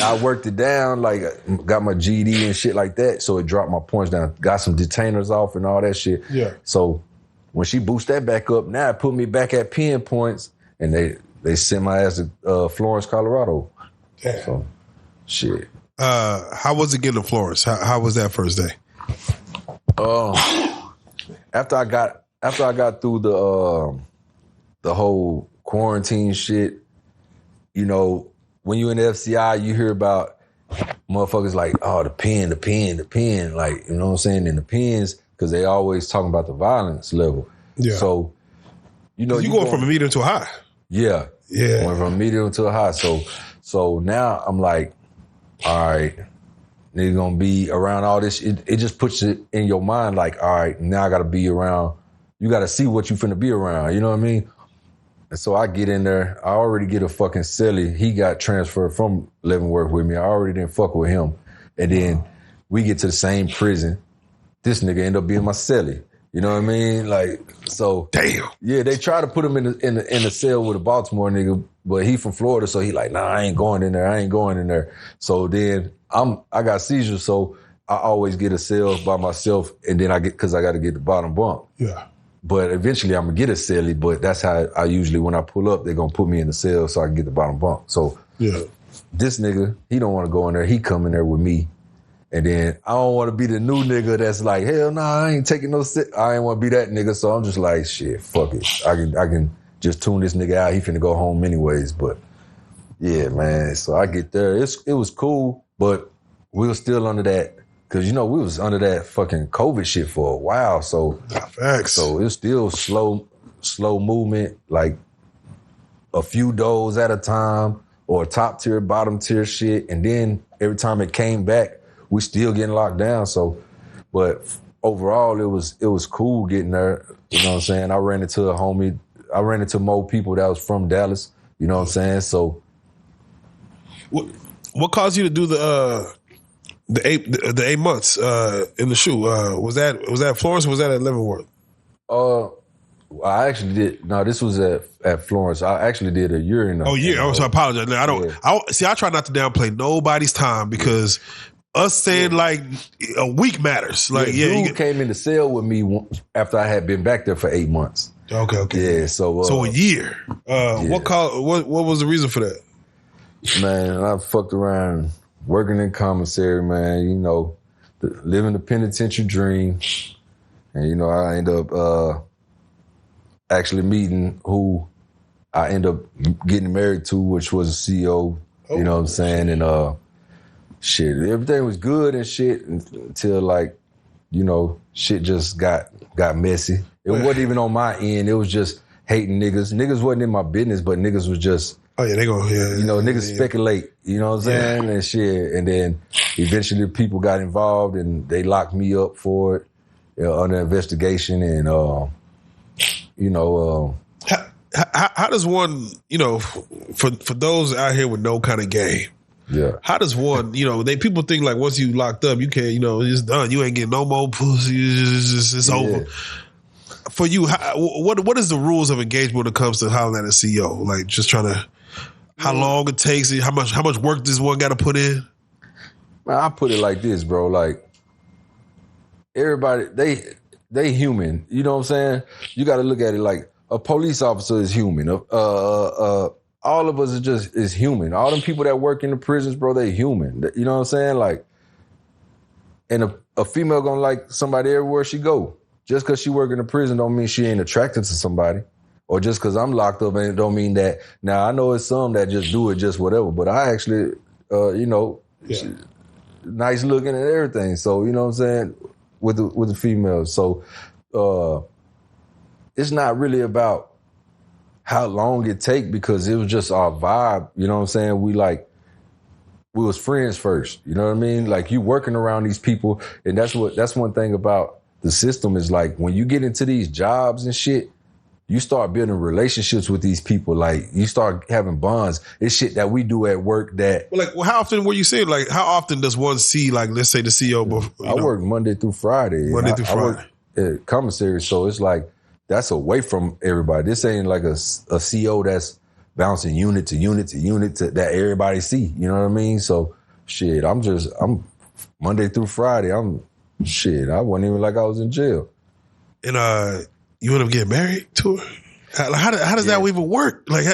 I worked it down, like got my GD and shit like that, so it dropped my points down. Got some detainers off and all that shit. Yeah. So when she boosted that back up, now it put me back at pen points, and they sent my ass to Florence, Colorado. Damn. So, shit. How was it getting to Florence? How was that first day? After I got through the whole quarantine shit, you know, when you in the FCI, you hear about motherfuckers like, oh, the pen, like, you know what I'm saying? And the pens, because they always talking about the violence level. Yeah. So, you know, you going from a medium to a high. Yeah. Yeah. Went from a medium to a high. So now I'm like, all right, nigga gonna be around all this. It just puts it in your mind like, all right, now I gotta be around. You gotta see what you finna be around. You know what I mean? And so I get in there. I already get a fucking celly. He got transferred from Leavenworth with me. I already didn't fuck with him. And then we get to the same prison. This nigga end up being my celly. You know what I mean? Like, so. Damn. Yeah, they try to put him in the cell with a Baltimore nigga, but he from Florida, so he like, nah, I ain't going in there. So then I got seizures, so I always get a cell by myself, and then cause I got to get the bottom bunk. Yeah. But eventually I'm gonna get a celly, but that's how I usually, when I pull up, they're gonna put me in the cell so I can get the bottom bunk. So yeah, this nigga, he don't want to go in there. He come in there with me. And then I don't want to be the new nigga that's like, hell nah, I ain't taking no shit. I ain't want to be that nigga. So I'm just like, shit, fuck it. I can just tune this nigga out. He finna go home anyways. But yeah, man. So I get there. It was cool, but we were still under that. Cause you know, we was under that fucking COVID shit for a while. So, facts. So it's still slow movement, like a few doors at a time or top tier, bottom tier shit. And then every time it came back, we still getting locked down. So, but overall, it was cool getting there. You know what I'm saying? I ran into a homie. I ran into more people that was from Dallas. You know what I'm saying? So, what caused you to do the 8 months in the shoe? Was that Florence or was that at Leavenworth? I actually did. No, this was at Florence. I actually did a year in. Oh yeah. So I apologize. I don't. Yeah. I try not to downplay nobody's time because us saying like a week matters. Like dude came in the cell with me after I had been back there for 8 months. Okay. Yeah. So a year. What was the reason for that? Man, I fucked around working in commissary, man. You know, living the penitentiary dream, and you know I end up actually meeting who I end up getting married to, which was a CEO. You know what I'm saying? And shit, everything was good and shit until like, you know, shit just got messy. It wasn't even on my end. It was just hating niggas. Niggas wasn't in my business, but niggas was just. Oh yeah, they go. Yeah, you know, niggas speculate. You know what I'm saying? And shit. And then eventually people got involved and they locked me up for it under investigation. And you know, how does one, you know, for those out here with no kind of game? Yeah. How does one, you know, people think like once you locked up, you can't, you know, it's done. You ain't getting no more pussy. It's over. For you, what is the rules of engagement when it comes to hollering at a CEO? Like just trying to, how long it takes, how much work this one got to put in? Man, I put it like this, bro. Like everybody, they human. You know what I'm saying? You got to look at it like a police officer is human. All of us is human. All them people that work in the prisons, bro, they human. You know what I'm saying? Like, and a female gonna like somebody everywhere she go. Just because she work in the prison don't mean she ain't attracted to somebody. Or just because I'm locked up, and it don't mean that. Now, I know it's some that just do it just whatever, but I actually, you know, nice looking and everything. So, you know what I'm saying? With the females. So, it's not really about how long it take because it was just our vibe. You know what I'm saying? We was friends first. You know what I mean? Like you working around these people. And that's one thing about the system is like when you get into these jobs and shit, you start building relationships with these people. Like you start having bonds. It's shit that we do at work that. Well, how often were you saying? Like how often does one see like, let's say the CEO? I work Monday through Friday. I work at commissary. So it's like, that's away from everybody. This ain't like a CO that's bouncing unit to unit to unit that everybody see. You know what I mean? So shit, I'm Monday through Friday. I wasn't even like I was in jail. And you end up getting married to her? How does that even work? Like,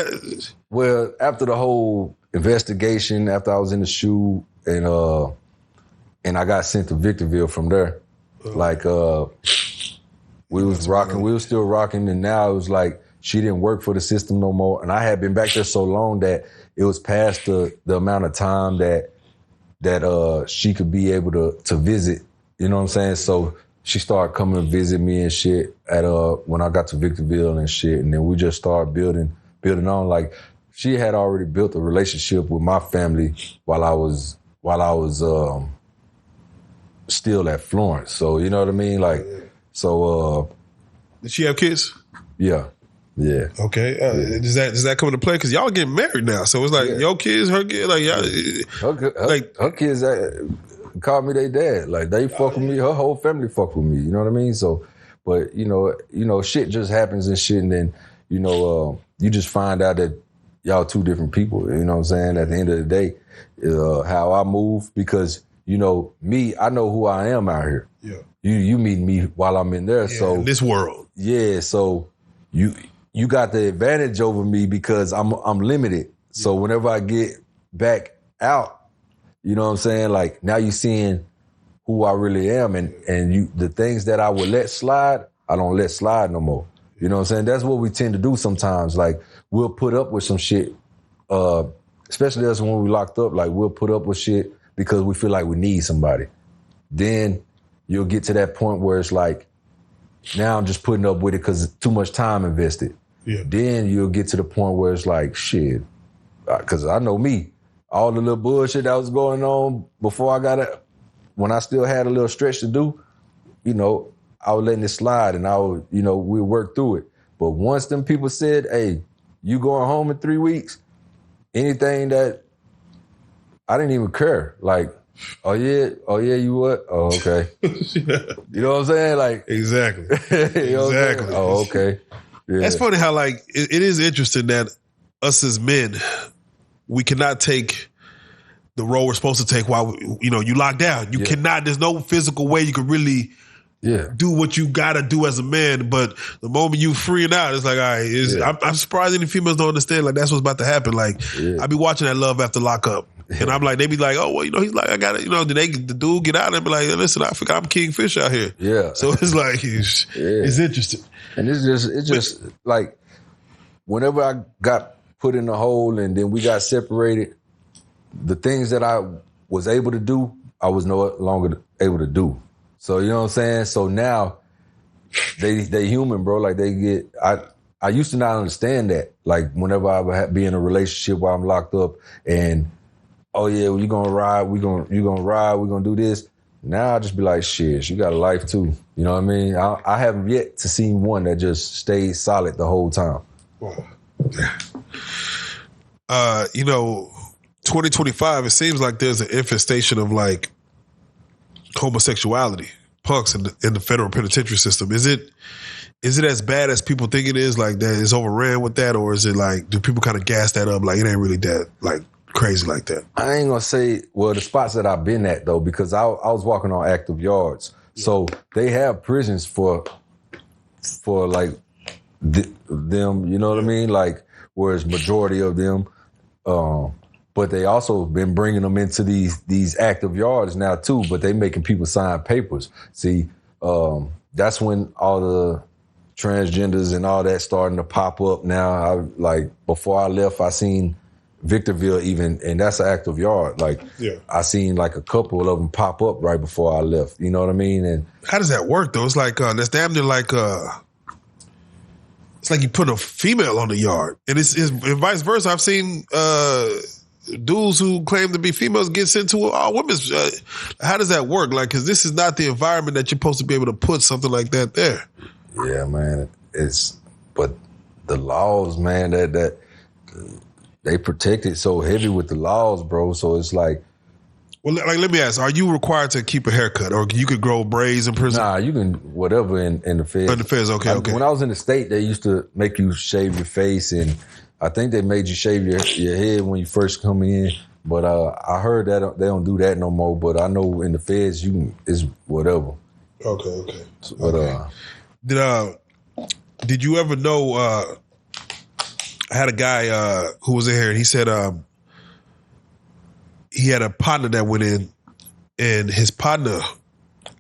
well, after the whole investigation, after I was in the shoe and I got sent to Victorville from there, we was still rocking, and now it was like she didn't work for the system no more. And I had been back there so long that it was past the amount of time that she could be able to visit. You know what I'm saying? So she started coming to visit me and shit at when I got to Victorville and shit, and then we just started building on. Like, she had already built a relationship with my family while I was still at Florence. So you know what I mean? Like, so did she have kids? Yeah. Yeah. Okay. Does that come into play? Because y'all getting married now, so it's like your kids, her kids, like y'all, her kids call me their dad. Like, they fuck with me. Her whole family fuck with me. You know what I mean? So, but you know, shit just happens and shit, and then you just find out that y'all two different people. You know what I'm saying? At the end of the day, how I move, because me, I know who I am out here. Yeah. You meet me while I'm in there. Yeah, so in this world. Yeah. So you got the advantage over me because I'm limited. So whenever I get back out, you know what I'm saying? Like, now you seeing who I really am, and the things that I would let slide, I don't let slide no more. You know what I'm saying? That's what we tend to do sometimes. Like, we'll put up with some shit, especially us when we locked up. Like, we'll put up with shit because we feel like we need somebody. Then you'll get to that point where it's like, now I'm just putting up with it because it's too much time invested. Yeah. Then you'll get to the point where it's like, shit, because I know me, all the little bullshit that was going on before when I still had a little stretch to do, I was letting it slide, and we'd work through it. But once them people said, hey, you going home in 3 weeks, anything that, I didn't even care. Like, oh yeah, you what? Oh, okay. Yeah. You know what I'm saying? Like, exactly. Exactly. Oh, okay. Yeah. That's funny how, like, it is interesting that us as men, we cannot take the role we're supposed to take while you lock down. You cannot. There's no physical way you can really do what you gotta do as a man. But the moment you freeing out, it's like, all right. I'm surprised any females don't understand. Like, that's what's about to happen. Like, I be watching that Love After Lockup. And I'm like, they be like, oh, well, he's like, I got it. The dude get out and be like, listen, I forgot I'm King Fish out here. Yeah. So it's like, it's interesting. And it's just like, whenever I got put in the hole and then we got separated, the things that I was able to do, I was no longer able to do. So, you know what I'm saying? So now they human, bro. Like, they get, I used to not understand that. Like, whenever I would be in a relationship while I'm locked up and, oh yeah, well, you gonna ride, you gonna ride, we're gonna do this. Now I just be like, shit, you got a life too. You know what I mean? I haven't yet to see one that just stayed solid the whole time. Wow. 2025, it seems like there's an infestation of, like, homosexuality, punks in the federal penitentiary system. Is it as bad as people think it is? Like, that is overran with that, or is it like, do people kind of gas that up? Like, it ain't really that, like, crazy like that. I ain't gonna say, well, the spots that I've been at though, because I was walking on active yards. So they have prisons for like them, you know what I mean? Like, whereas majority of them, but they also been bringing them into these active yards now too, but they making people sign papers. See, that's when all the transgenders and all that starting to pop up now. Before I left, I seen Victorville even, and that's an active yard. Like, I seen like a couple of them pop up right before I left. You know what I mean? And how does that work though? It's like that's damn near like it's like you put a female on the yard, and it's and vice versa. I've seen dudes who claim to be females get sent to all women's. How does that work? Like, because this is not the environment that you're supposed to be able to put something like that there. Yeah, man. But the laws, man, that they protect it so heavy with the laws, bro. So it's like, well, like, let me ask: are you required to keep a haircut, or you could grow braids in prison? Nah, you can whatever in the feds. In the feds, okay. When I was in the state, they used to make you shave your face, and I think they made you shave your head when you first come in. But I heard that they don't do that no more. But I know in the feds, it's whatever. Okay. But did you ever know? I had a guy who was in here, and he said he had a partner that went in, and his partner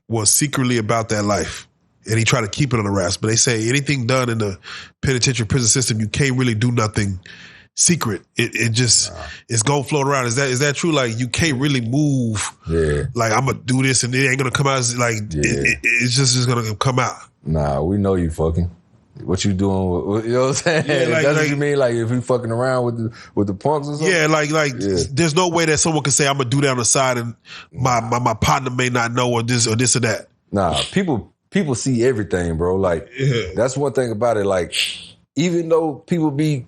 was secretly about that life, and he tried to keep it on the wraps. But they say anything done in the penitentiary prison system, you can't really do nothing secret. It just it's gonna float around. Is that true? Like you can't really move. Yeah. Like I'm gonna do this and it ain't gonna come out. Like it's just gonna come out. Nah, we know you fucking. What you doing? You know what I'm saying? Yeah, That's what you mean? Like if you fucking around with the punks or something? Yeah, there's no way that someone can say I'm gonna do that on the side and my partner may not know or this or that. Nah, people see everything, bro. Like that's one thing about it. Like even though people be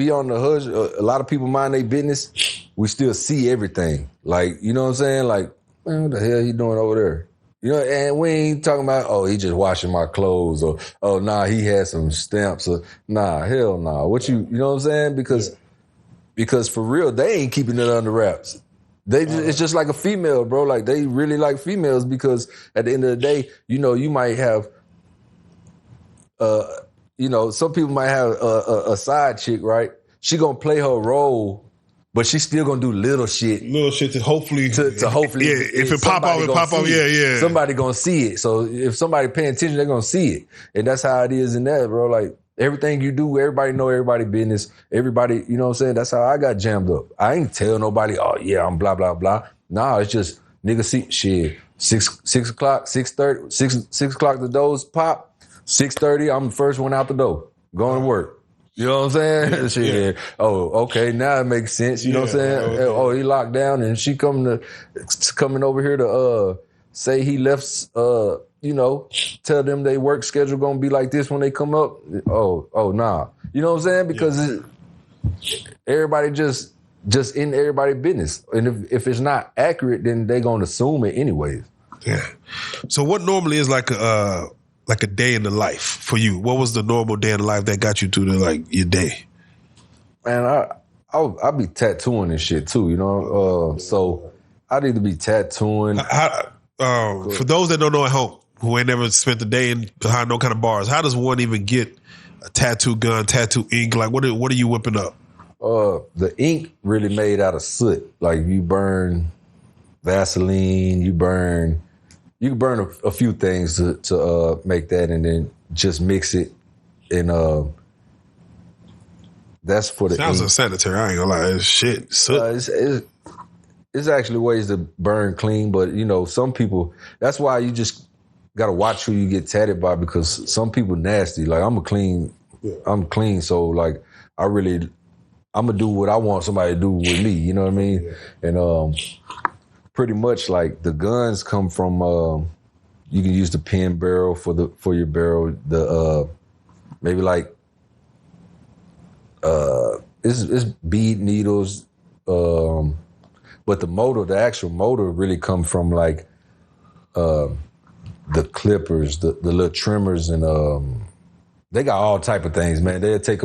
on the hush, a lot of people mind their business, we still see everything. Like, you know what I'm saying? Like, man, what the hell he doing over there? You know, and we ain't talking about, oh, he just washing my clothes or, oh, nah, he had some stamps or, nah, hell nah. What you know what I'm saying? Because for real, they ain't keeping it under wraps. It's just like a female, bro. Like they really like females because at the end of the day, you know, you might have, you know, some people might have a side chick, right? She gonna play her role, but she's still gonna do little shit to hopefully if it pop off, yeah. Somebody gonna see it. So if somebody paying attention, they're gonna see it, and that's how it is in that, bro. Like everything you do, everybody know everybody business. Everybody, you know what I'm saying? That's how I got jammed up. I ain't tell nobody, oh yeah, I'm blah blah blah. Nah, it's just nigga see shit. 6 o'clock, 6:30, 6 o'clock the doors pop. 6:30, I'm the first one out the door, going to work. You know what I'm saying? Shit. Oh, okay, now it makes sense. You know what I'm saying? Okay. Oh, he locked down and she coming over here to say he left. You know, tell them they work schedule gonna be like this when they come up. Oh, nah. You know what I'm saying? Because everybody just in everybody's business, and if it's not accurate, then they gonna assume it anyways. Yeah. So what normally is like a day in the life for you? What was the normal day in the life that got you to your day? Man, I'll be tattooing and shit too, you know? So I need to be tattooing. For those that don't know at home, who ain't never spent the day behind no kind of bars, how does one even get a tattoo gun, tattoo ink? Like what are you whipping up? The ink really made out of soot. Like you burn Vaseline, you can burn a few things to make that, and then just mix it. And that's for the sounds ink. unsanitary. I ain't gonna lie, it's shit. It's actually ways to burn clean, but you know, some people. That's why you just gotta watch who you get tatted by, because some people nasty. Like I'm clean, so like I'm gonna do what I want somebody to do with me. You know what I mean? Yeah. And pretty much like the guns come from. You can use the pen barrel for your barrel. The maybe like it's bead needles, but the actual motor really come from like the clippers, the little trimmers, and they got all type of things, man. They'll take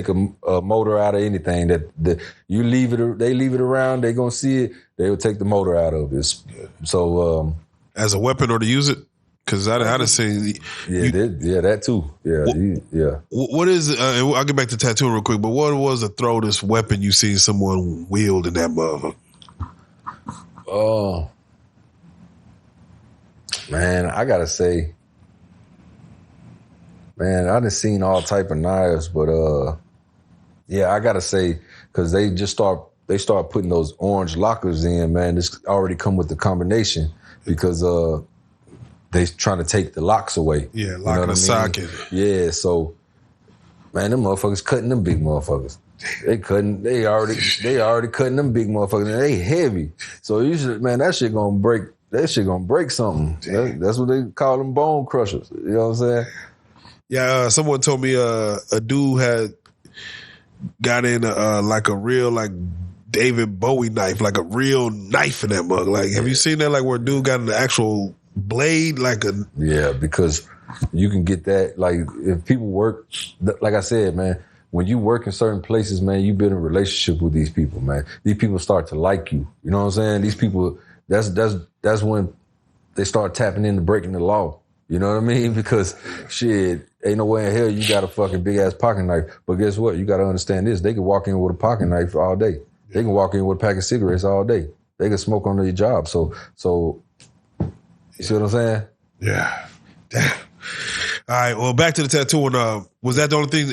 a motor out of anything that you leave it. They leave it around. They gonna see it. They will take the motor out of it. So as a weapon or to use it, because I done seen that too. Yeah. What is? I'll get back to tattooing real quick. But what was the throatest weapon you seen someone wield in that motherfucker? Oh, man, I gotta say. Man, I done seen all type of knives, but I gotta say, because they start putting those orange lockers in, man. This already come with the combination because they trying to take the locks away. Yeah, locking the socket. Yeah, so man, them motherfuckers cutting them big motherfuckers. They already cutting them big motherfuckers, and they heavy. So you should, man, that shit gonna break something. That's what they call them, bone crushers. You know what I'm saying? Yeah, someone told me a dude had got in like a real like David Bowie knife, like a real knife in that mug. Like, have you seen that? Like where a dude got an actual blade, because you can get that. Like if people work, like I said, man, when you work in certain places, man, you build a relationship with these people, man. These people start to like you. You know what I'm saying? These people, that's when they start tapping into breaking the law. You know what I mean? Because shit, ain't no way in hell you got a fucking big ass pocket knife. But guess what? You got to understand this. They can walk in with a pocket knife all day. They can walk in with a pack of cigarettes all day. They can smoke on their job. So you see what I'm saying? Yeah. Damn. All right. Well, back to the tattooing. Was that the only thing?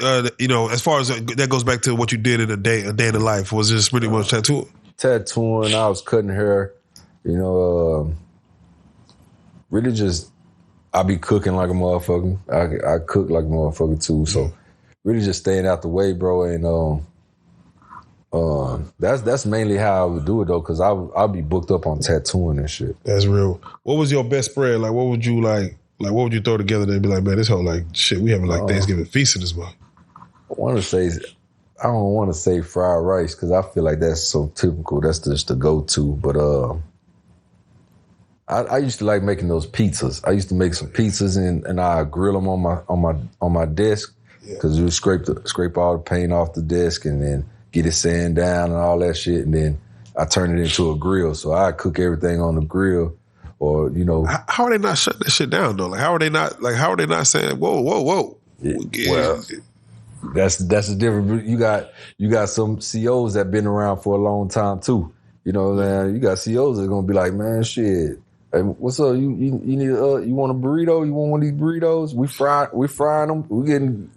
As far as that goes back to what you did in a day in the life, was this pretty much tattooing? Tattooing. I was cutting hair. Really just I be cooking like a motherfucker. I cook like a motherfucker too. So really just staying out the way, bro. And that's mainly how I would do it though, because I'll be booked up on tattooing and shit. That's real. What was your best spread? Like, what would you like? Like, what would you throw together to be like, man, this whole like shit, we having like Thanksgiving feast in this month? I don't want to say fried rice because I feel like that's so typical. That's just the go-to. But I used to like making those pizzas. I used to make some pizzas and I grill them on my desk because you scrape all the paint off the desk and then get it sand down and all that shit, and then I turn it into a grill. So I cook everything on the grill. Or, how are they not shutting this shit down though? Like, how are they not saying, whoa? Well, that's the difference. You got some COs that been around for a long time too. You know what I'm saying? You got COs that are gonna be like, man, shit. Hey, what's up? You need you want a burrito? You want one of these burritos? We frying them.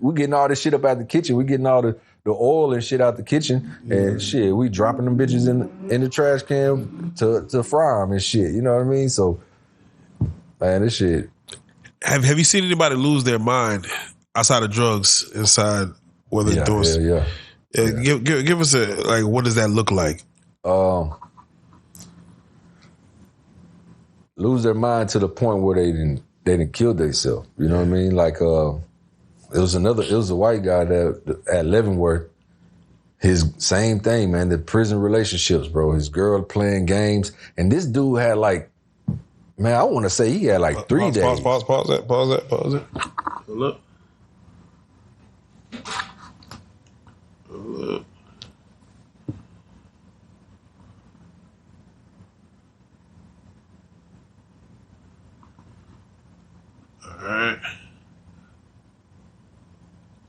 We getting all this shit up out the kitchen. We getting all the oil and shit out the kitchen, and shit, we dropping them bitches in the trash can to fry them and shit. You know what I mean? So, man, this shit. Have you seen anybody lose their mind outside of drugs? Inside whether they're doing? Yeah. Give us what does that look like? Lose their mind to the point where they didn't kill themselves. You know what I mean? Like it was a white guy that at Leavenworth. His same thing, man. The prison relationships, bro. His girl playing games, and this dude had like, man, I want to say he had like 3 days. Pause that. Look.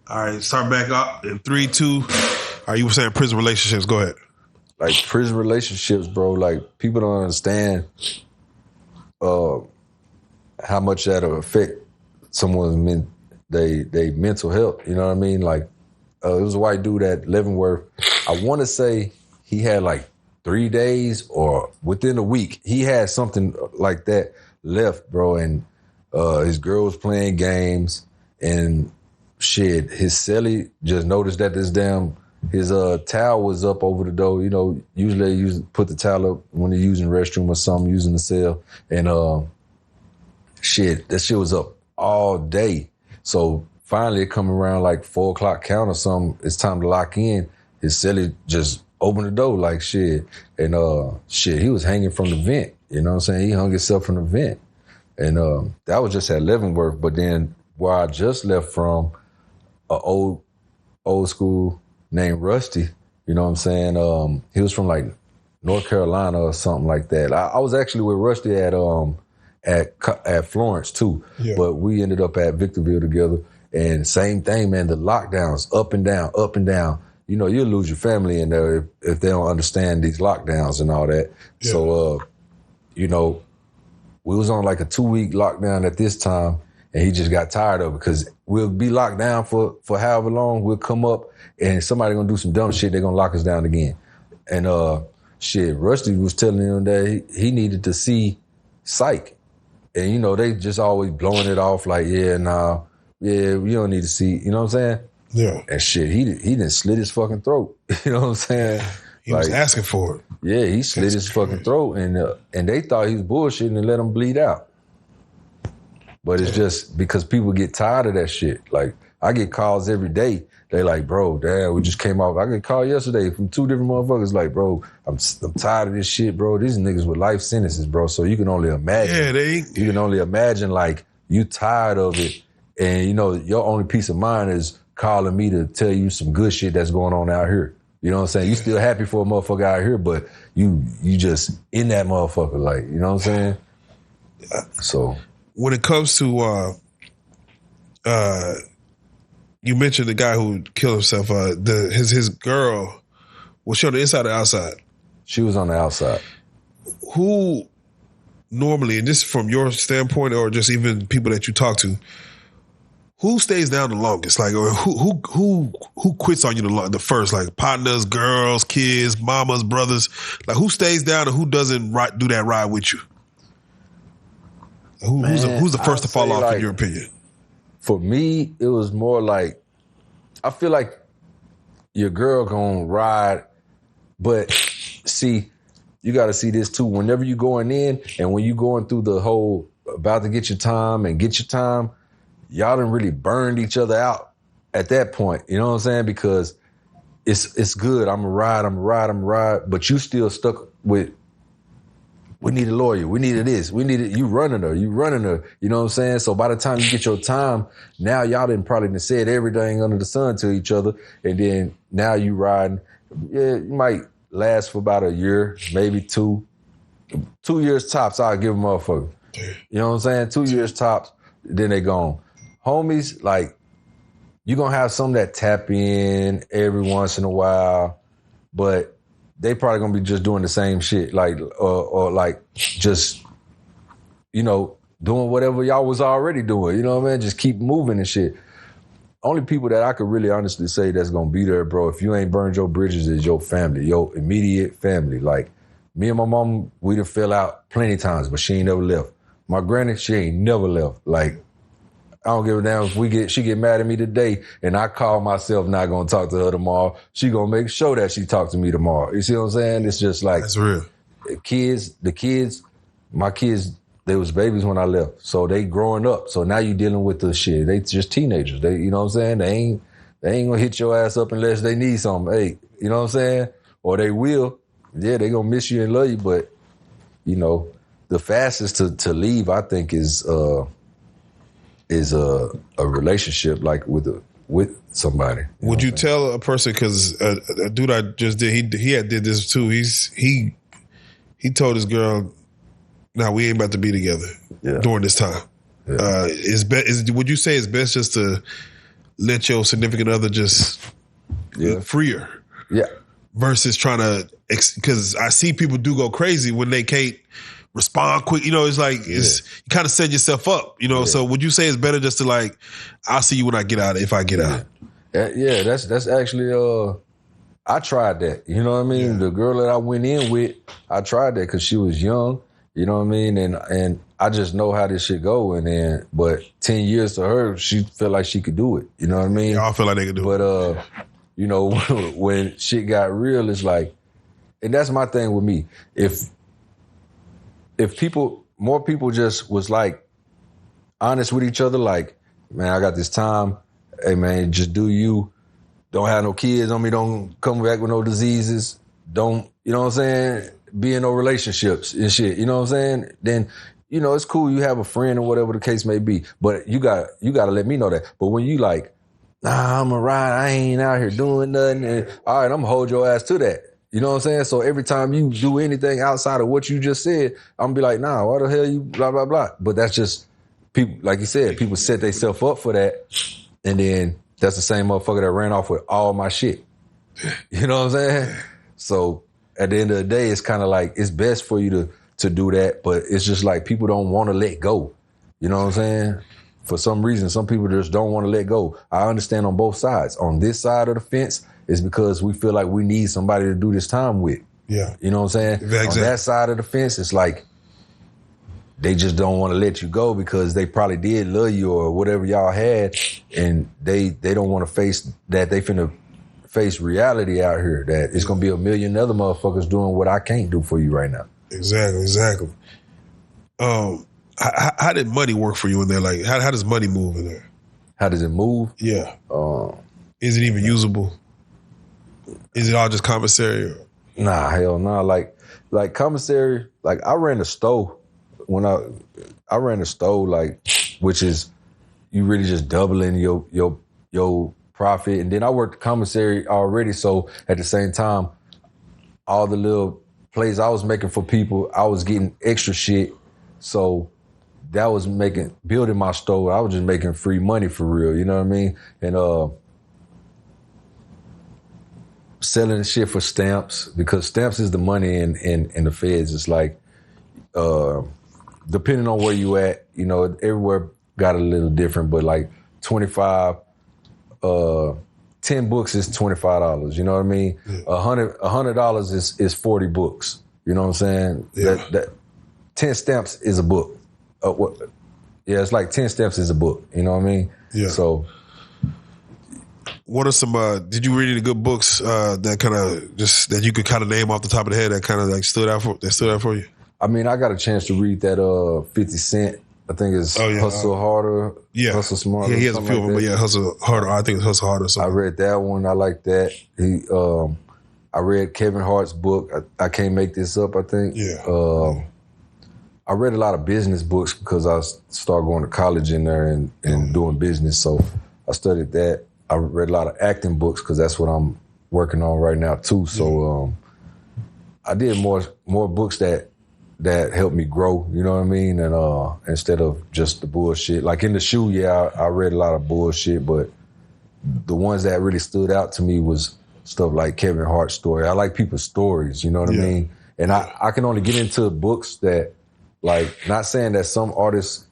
All right, start back up in 3, 2. You were saying prison relationships. Go ahead. Like prison relationships, bro. Like people don't understand how much that'll affect someone's mental health. You know what I mean? Like it was a white dude at Leavenworth. I want to say he had like 3 days or within a week. He had something like that left, bro. And his girl was playing games and shit. His cellie just noticed that his towel was up over the door. You know, usually they put the towel up when they're using the restroom or something, using the cell. And that shit was up all day. So finally it come around like 4 o'clock count or something. It's time to lock in. His cellie just opened the door like shit. And he was hanging from the vent. You know what I'm saying? He hung himself from the vent. And that was just at Leavenworth. But then where I just left from, a old school named Rusty, you know what I'm saying? He was from like North Carolina or something like that. I was actually with Rusty at Florence too, but we ended up at Victorville together. And same thing, man. The lockdowns, up and down. You know, you'll lose your family in there if they don't understand these lockdowns and all that. Yeah. So, we was on like a 2-week lockdown at this time. And he just got tired of it because we'll be locked down for however long. We'll come up and somebody gonna do some dumb shit. They're gonna lock us down again. And Rusty was telling him that he needed to see psych. And, they just always blowing it off like, we don't need to see, you know what I'm saying? Yeah. And shit, he didn't slit his fucking throat. You know what I'm saying? He was asking for it. Yeah, he slit his fucking throat and they thought he was bullshitting and let him bleed out. But it's just because people get tired of that shit. Like, I get calls every day. They like, bro, damn, we just came off. I got a call yesterday from 2 different motherfuckers like, bro, I'm tired of this shit, bro. These niggas with life sentences, bro. So you can only imagine. You can only imagine, like, you tired of it. And, your only peace of mind is calling me to tell you some good shit that's going on out here. You know what I'm saying? You still happy for a motherfucker out here, but you just in that motherfucker, like, you know what I'm saying? So... When it comes to, you mentioned the guy who killed himself. His girl, was she on the inside or outside? She was on the outside. Who normally, and this from your standpoint or just even people that you talk to, Who stays down the longest? Like, or who quits on you the first? Like partners, girls, kids, mamas, brothers. Like, who stays down and who doesn't do that ride with you? Who's the first to fall off, in your opinion? For me, it was more like, I feel like your girl gonna ride, but see, you got to see this too. Whenever you going in and when you going through the whole about to get your time, y'all done really burned each other out at that point. You know what I'm saying? Because it's good. I'm a ride. But you still stuck with, we need a lawyer. We needed this. We needed, you running her. You know what I'm saying? So by the time you get your time, now y'all probably said everything under the sun to each other. And then now you riding. Yeah, you might last for about a year, maybe 2 years tops. I'll give them a motherfucker. You know what I'm saying? 2 years tops. Then they gone. Homies, like, you gonna have some that tap in every once in a while, but they probably gonna be just doing the same shit, like, or like just, you know, doing whatever y'all was already doing. You know what I mean? Just keep moving and shit. Only people that I could really honestly say that's gonna be there, bro, if you ain't burned your bridges, is your family, your immediate family. Like, me and my mom, we done fell out plenty times, but she ain't never left. My granny, she ain't never left. Like, I don't give a damn if she get mad at me today and I call myself not gonna talk to her tomorrow. She gonna make sure that she talk to me tomorrow. You see what I'm saying? It's just like, that's real. My kids, they was babies when I left. So they growing up. So now you dealing with the shit. They just teenagers. They, you know what I'm saying? They ain't gonna hit your ass up unless they need something. Hey, you know what I'm saying? Or they will. Yeah, they gonna miss you and love you, but you know, the fastest to leave, I think, is a relationship, like with somebody. Would you tell a person, because a dude I just did, he had did this too. He told his girl, "Nah, we ain't about to be together during this time." Yeah. Would you say it's best just to let your significant other just free her? Yeah. Versus trying to, because I see people do go crazy when they can't respond quick. You know, it's like, you kind of set yourself up, you know? So would you say it's better just to like, I'll see you when I get out, if I get out? Yeah, that's actually, I tried that. You know what I mean? Yeah. The girl that I went in with, I tried that because she was young, you know what I mean? And I just know how this shit go. And then, but 10 years to her, she felt like she could do it. You know what I mean? Yeah, I feel like they could do it. But, you know, when shit got real, it's like, and that's my thing with me. If more people just was like honest with each other, like, man, I got this time. Hey, man, just do you. Don't have no kids on me. Don't come back with no diseases. Don't, you know what I'm saying? Be in no relationships and shit. You know what I'm saying? Then, you know, it's cool. You have a friend or whatever the case may be, but you got to let me know that. But when you like, nah, I'm a ride. I ain't out here doing nothing. And, all right, I'm gonna hold your ass to that. You know what I'm saying? So every time you do anything outside of what you just said, I'm gonna be like, nah, why the hell you blah, blah, blah. But that's just people, like you said, people set themselves up for that. And then that's the same motherfucker that ran off with all my shit. You know what I'm saying? So at the end of the day, it's kind of like, it's best for you to do that. But it's just like people don't want to let go. You know what I'm saying? For some reason, some people just don't want to let go. I understand on both sides. On this side of the fence, it's because we feel like we need somebody to do this time with. Yeah. You know what I'm saying? Exactly. On that side of the fence, it's like they just don't want to let you go because they probably did love you or whatever y'all had, and they don't want to face that. They finna face reality out here that it's going to be a million other motherfuckers doing what I can't do for you right now. Exactly. How did money work for you in there? Like, how does money move in there? How does it move? Yeah. Is it even usable? Is it all just commissary? Nah, hell no. Like commissary, like I ran the store when I ran the store, like, which is you really just doubling your profit. And then I worked commissary already. So at the same time, all the little plays I was making for people, I was getting extra shit. So that was building my store. I was just making free money for real. You know what I mean? And, selling shit for stamps, because stamps is the money in the feds. It's like, depending on where you at, you know, everywhere got a little different, but like $25. 10 books is $25. You know what I mean? Yeah. $100 is 40 books. You know what I'm saying? Yeah. That 10 stamps is a book. It's like 10 stamps is a book. You know what I mean? Yeah. So, what are some? Did you read any good books that kind of just that you could kind of name off the top of the head that kind of like stood out for you? I mean, I got a chance to read that 50 Cent. I think it's Hustle Harder, Hustle Smarter. Yeah, he has a few of them, but Hustle Harder. I think it's Hustle Harder. I read that one. I like that. I read Kevin Hart's book. I Can't Make This Up, I think. Yeah. I read a lot of business books because I started going to college in there and doing business. So I studied that. I read a lot of acting books because that's what I'm working on right now too. So I did more books that helped me grow, you know what I mean? And instead of just the bullshit. Like in the shoe, I read a lot of bullshit, but the ones that really stood out to me was stuff like Kevin Hart's story. I like people's stories, you know what I mean? And I can only get into books that, like, not saying that some artists'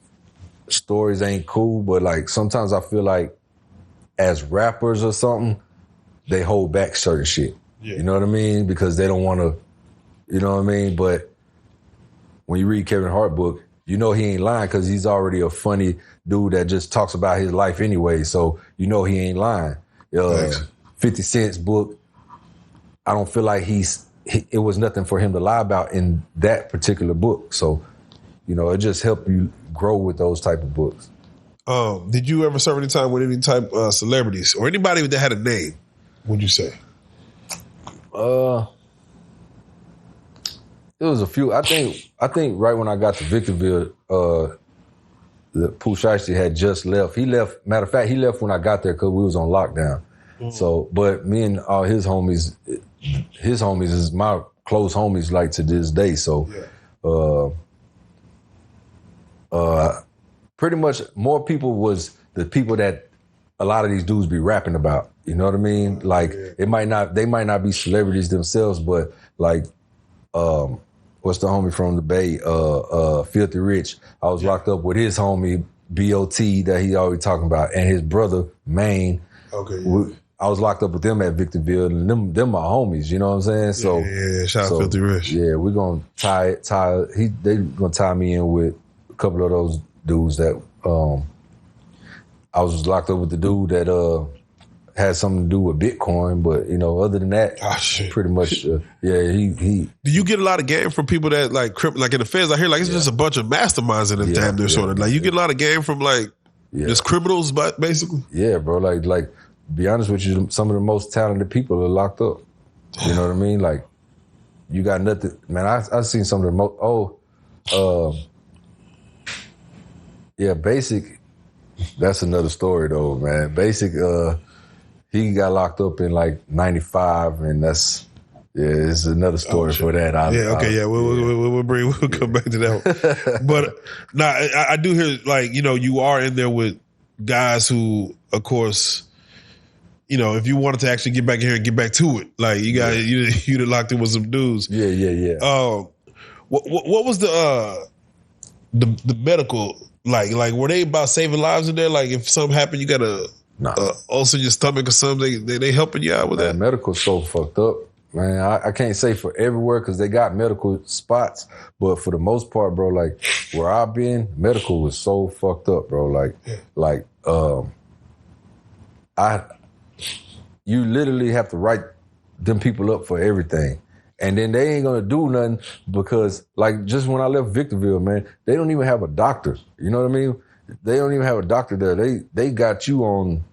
stories ain't cool, but like sometimes I feel like as rappers or something, they hold back certain shit. Yeah. You know what I mean? Because they don't want to, you know what I mean? But when you read Kevin Hart book, you know he ain't lying because he's already a funny dude that just talks about his life anyway. So you know he ain't lying. 50 Cent's book, I don't feel like it was nothing for him to lie about in that particular book. So, you know, it just helped you grow with those type of books. Did you ever serve any time with any type of celebrities or anybody that had a name, would you say? It was a few. I think right when I got to Victorville, the Pooh Shiesty had just left. He left. Matter of fact, he left when I got there because we was on lockdown. Mm-hmm. So, but me and all his homies is my close homies like to this day. So, pretty much more people was the people that a lot of these dudes be rapping about. You know what I mean? Like they might not be celebrities themselves, but like, what's the homie from the Bay? Filthy Rich. I was locked up with his homie B.O.T. that he always talking about, and his brother Maine. Okay. I was locked up with them at Victorville, and them my homies. You know what I'm saying? So shout out Filthy Rich. Yeah, we're gonna tie. They gonna tie me in with a couple of those dudes that I was locked up with the dude that had something to do with Bitcoin, but you know, other than that, pretty much, he. Do you get a lot of game from people that like in the feds? I hear like it's just a bunch of masterminds in the damn near sort of like you get a lot of game from like just criminals, but basically, yeah, bro. Like, be honest with you, some of the most talented people are locked up. You know what I mean? Like, you got nothing, man. I've seen some of the most. Basic. That's another story though, man. Basic. He got locked up in like 95, and it's another story for that. We'll come back to that one. But I do hear like, you know, you are in there with guys who, of course, you know, if you wanted to actually get back here and get back to it, like you got you locked in with some dudes. Yeah. What was the medical like? Were they about saving lives in there? Like if something happened, you gotta. Also your stomach or something, they helping you out with that? Medical's so fucked up, man. I can't say for everywhere because they got medical spots, but for the most part, bro, like where I've been, medical was so fucked up, bro. You literally have to write them people up for everything. And then they ain't gonna do nothing because, like, just when I left Victorville, man, they don't even have a doctor. You know what I mean? They don't even have a doctor there. They got you on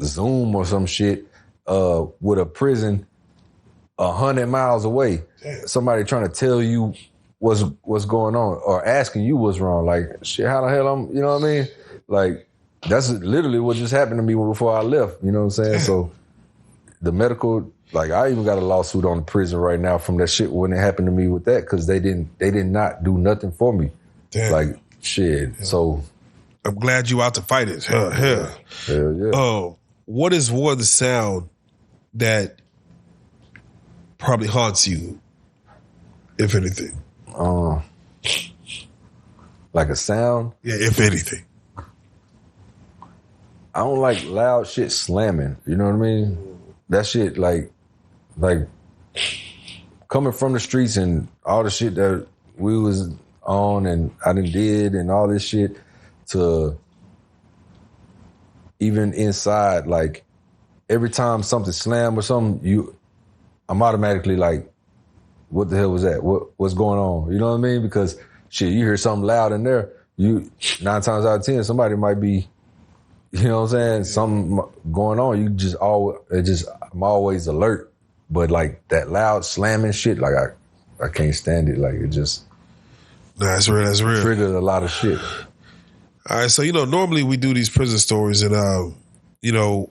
Zoom or some shit with a prison 100 miles away. Damn. Somebody trying to tell you what's going on or asking you what's wrong. Like, shit, how the hell you know what I mean? Like, that's literally what just happened to me before I left. You know what I'm saying? Damn. So the medical, like, I even got a lawsuit on the prison right now from that shit when it happened to me with that because they did not do nothing for me. Damn. Like, shit. Yeah. So I'm glad you out to fight it. Hell yeah. What is the sound that probably haunts you, if anything? Like a sound? Yeah, if anything. I don't like loud shit slamming. You know what I mean? That shit like coming from the streets and all the shit that we was on and I done did and all this shit to even inside, like every time something slam or something, I'm automatically like, what the hell was that? What's going on? You know what I mean? Because shit, you hear something loud in there, 9 times out of 10, somebody might be, you know what I'm saying? Something going on. I'm always alert. But like that loud slamming shit, like I can't stand it. Like it just that's real. Triggers a lot of shit. All right, so normally we do these prison stories, and and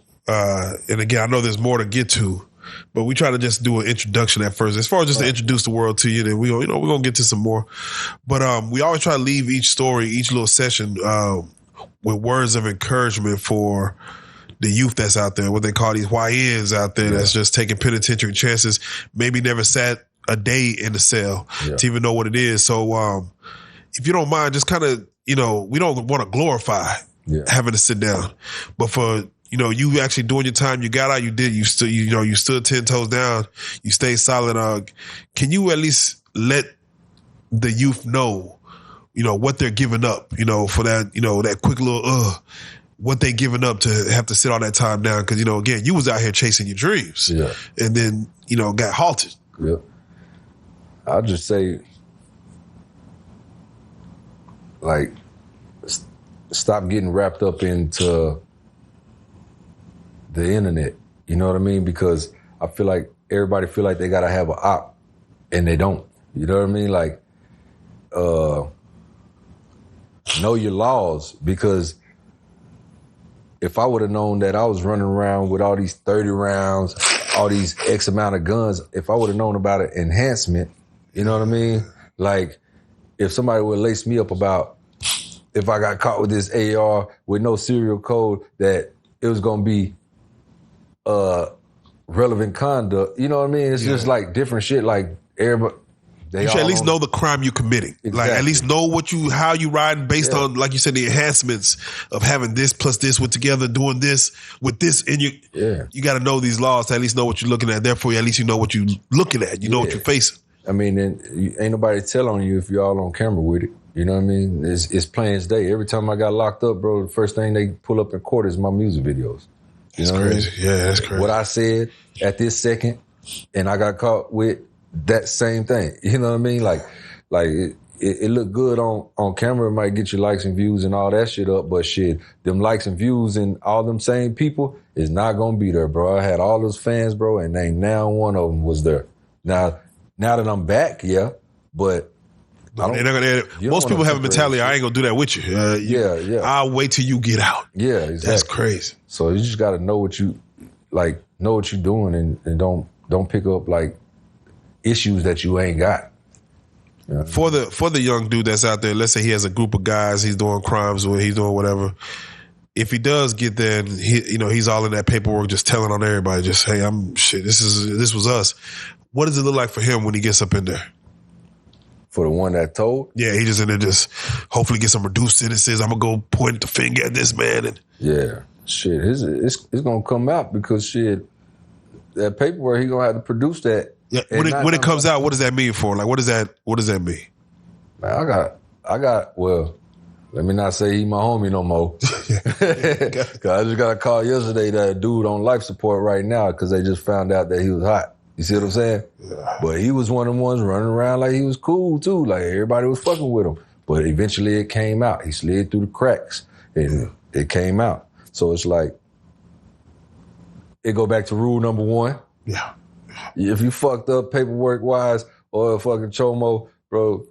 again, I know there's more to get to, but we try to just do an introduction at first, as far as just to introduce the world to you. Then we're gonna get to some more, but we always try to leave each story, each little session, with words of encouragement for the youth that's out there, what they call these YNs out there, that's just taking penitentiary chances, maybe never sat a day in the cell to even know what it is. So if you don't mind, just kind of, we don't want to glorify having to sit down, but for, you actually doing your time, you got out, you stood 10 toes down, you stayed solid. Can you at least let the youth know, what they're giving up, for that, that quick little, what they giving up to have to sit all that time down? Because, again, you was out here chasing your dreams and then, got halted. Yeah. I'll just say, like, stop getting wrapped up into the internet. You know what I mean? Because I feel like everybody feel like they got to have an op and they don't. You know what I mean? Like, know your laws, because if I would have known that I was running around with all these 30 rounds, all these X amount of guns, if I would have known about an enhancement, you know what I mean? Like, if somebody would lace me up about if I got caught with this AR with no serial code, that it was going to be relevant conduct. You know what I mean? It's just like different shit. Like everybody, you should at least know the crime you're committing. Exactly. Like at least know how you riding based on, like you said, the enhancements of having this plus this with together, doing this with this, and you got to know these laws to at least know what you're looking at. Therefore, at least you know what you're looking at. You know what you're facing. I mean, ain't nobody tell on you if you're all on camera with it. You know what I mean? It's plain as day. Every time I got locked up, bro, the first thing they pull up in court is my music videos. That's crazy. I mean? Yeah, that's crazy. What I said at this second, and I got caught with that same thing. You know what I mean? Like it looked good on camera. It might get your likes and views and all that shit up, but shit, them likes and views and all them same people is not gonna be there, bro. I had all those fans, bro, and ain't now one of them was there. Now that I'm back, but most people have a mentality, I ain't gonna do that with you. I'll wait till you get out. Yeah, exactly. That's crazy. So you just gotta know what you're doing and don't pick up like issues that you ain't got. You know? For the young dude that's out there, let's say he has a group of guys, he's doing crimes or he's doing whatever. If he does get there and he's all in that paperwork, just telling on everybody, just, hey, this was us. What does it look like for him when he gets up in there? For the one that told? Yeah, he just in there just hopefully get some reduced sentences. I'm going to go point the finger at this man. And shit, it's going to come out because shit, that paperwork, he going to have to produce that. Yeah. When it comes out, what does that mean for? Like, what does that mean? Man, I got, well, let me not say he my homie no more. Cause I just got a call yesterday that dude on life support right now because they just found out that he was hot. You see what I'm saying? Yeah. But he was one of the ones running around like he was cool too. Like everybody was fucking with him. But eventually it came out. He slid through the cracks and it came out. So it's like, it go back to rule number 1. Yeah. If you fucked up paperwork wise or a fucking chomo, bro,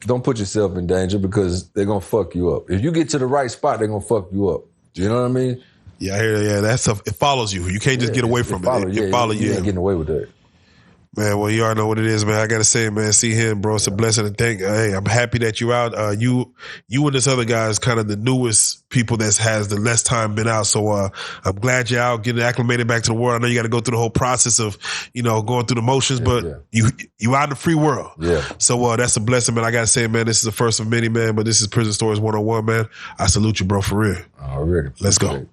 don't put yourself in danger because they're going to fuck you up. If you get to the right spot, they're going to fuck you up. You know what I mean? Yeah, I hear that. Yeah, that stuff, it follows you. You can't just get away from it. It follows you. You ain't getting away with that. Man, well, you already know what it is, man. I got to say, man, C-Hen, bro, it's a blessing and thank. Hey, I'm happy that you out. You and this other guy is kind of the newest people that has the less time been out. So, I'm glad you're out, getting acclimated back to the world. I know you got to go through the whole process of, going through the motions, but you out in the free world. Yeah. So, that's a blessing, man. I got to say, man, this is the first of many, man, but this is Prison Stories 101, man. I salute you, bro, for real. Already. Let's go.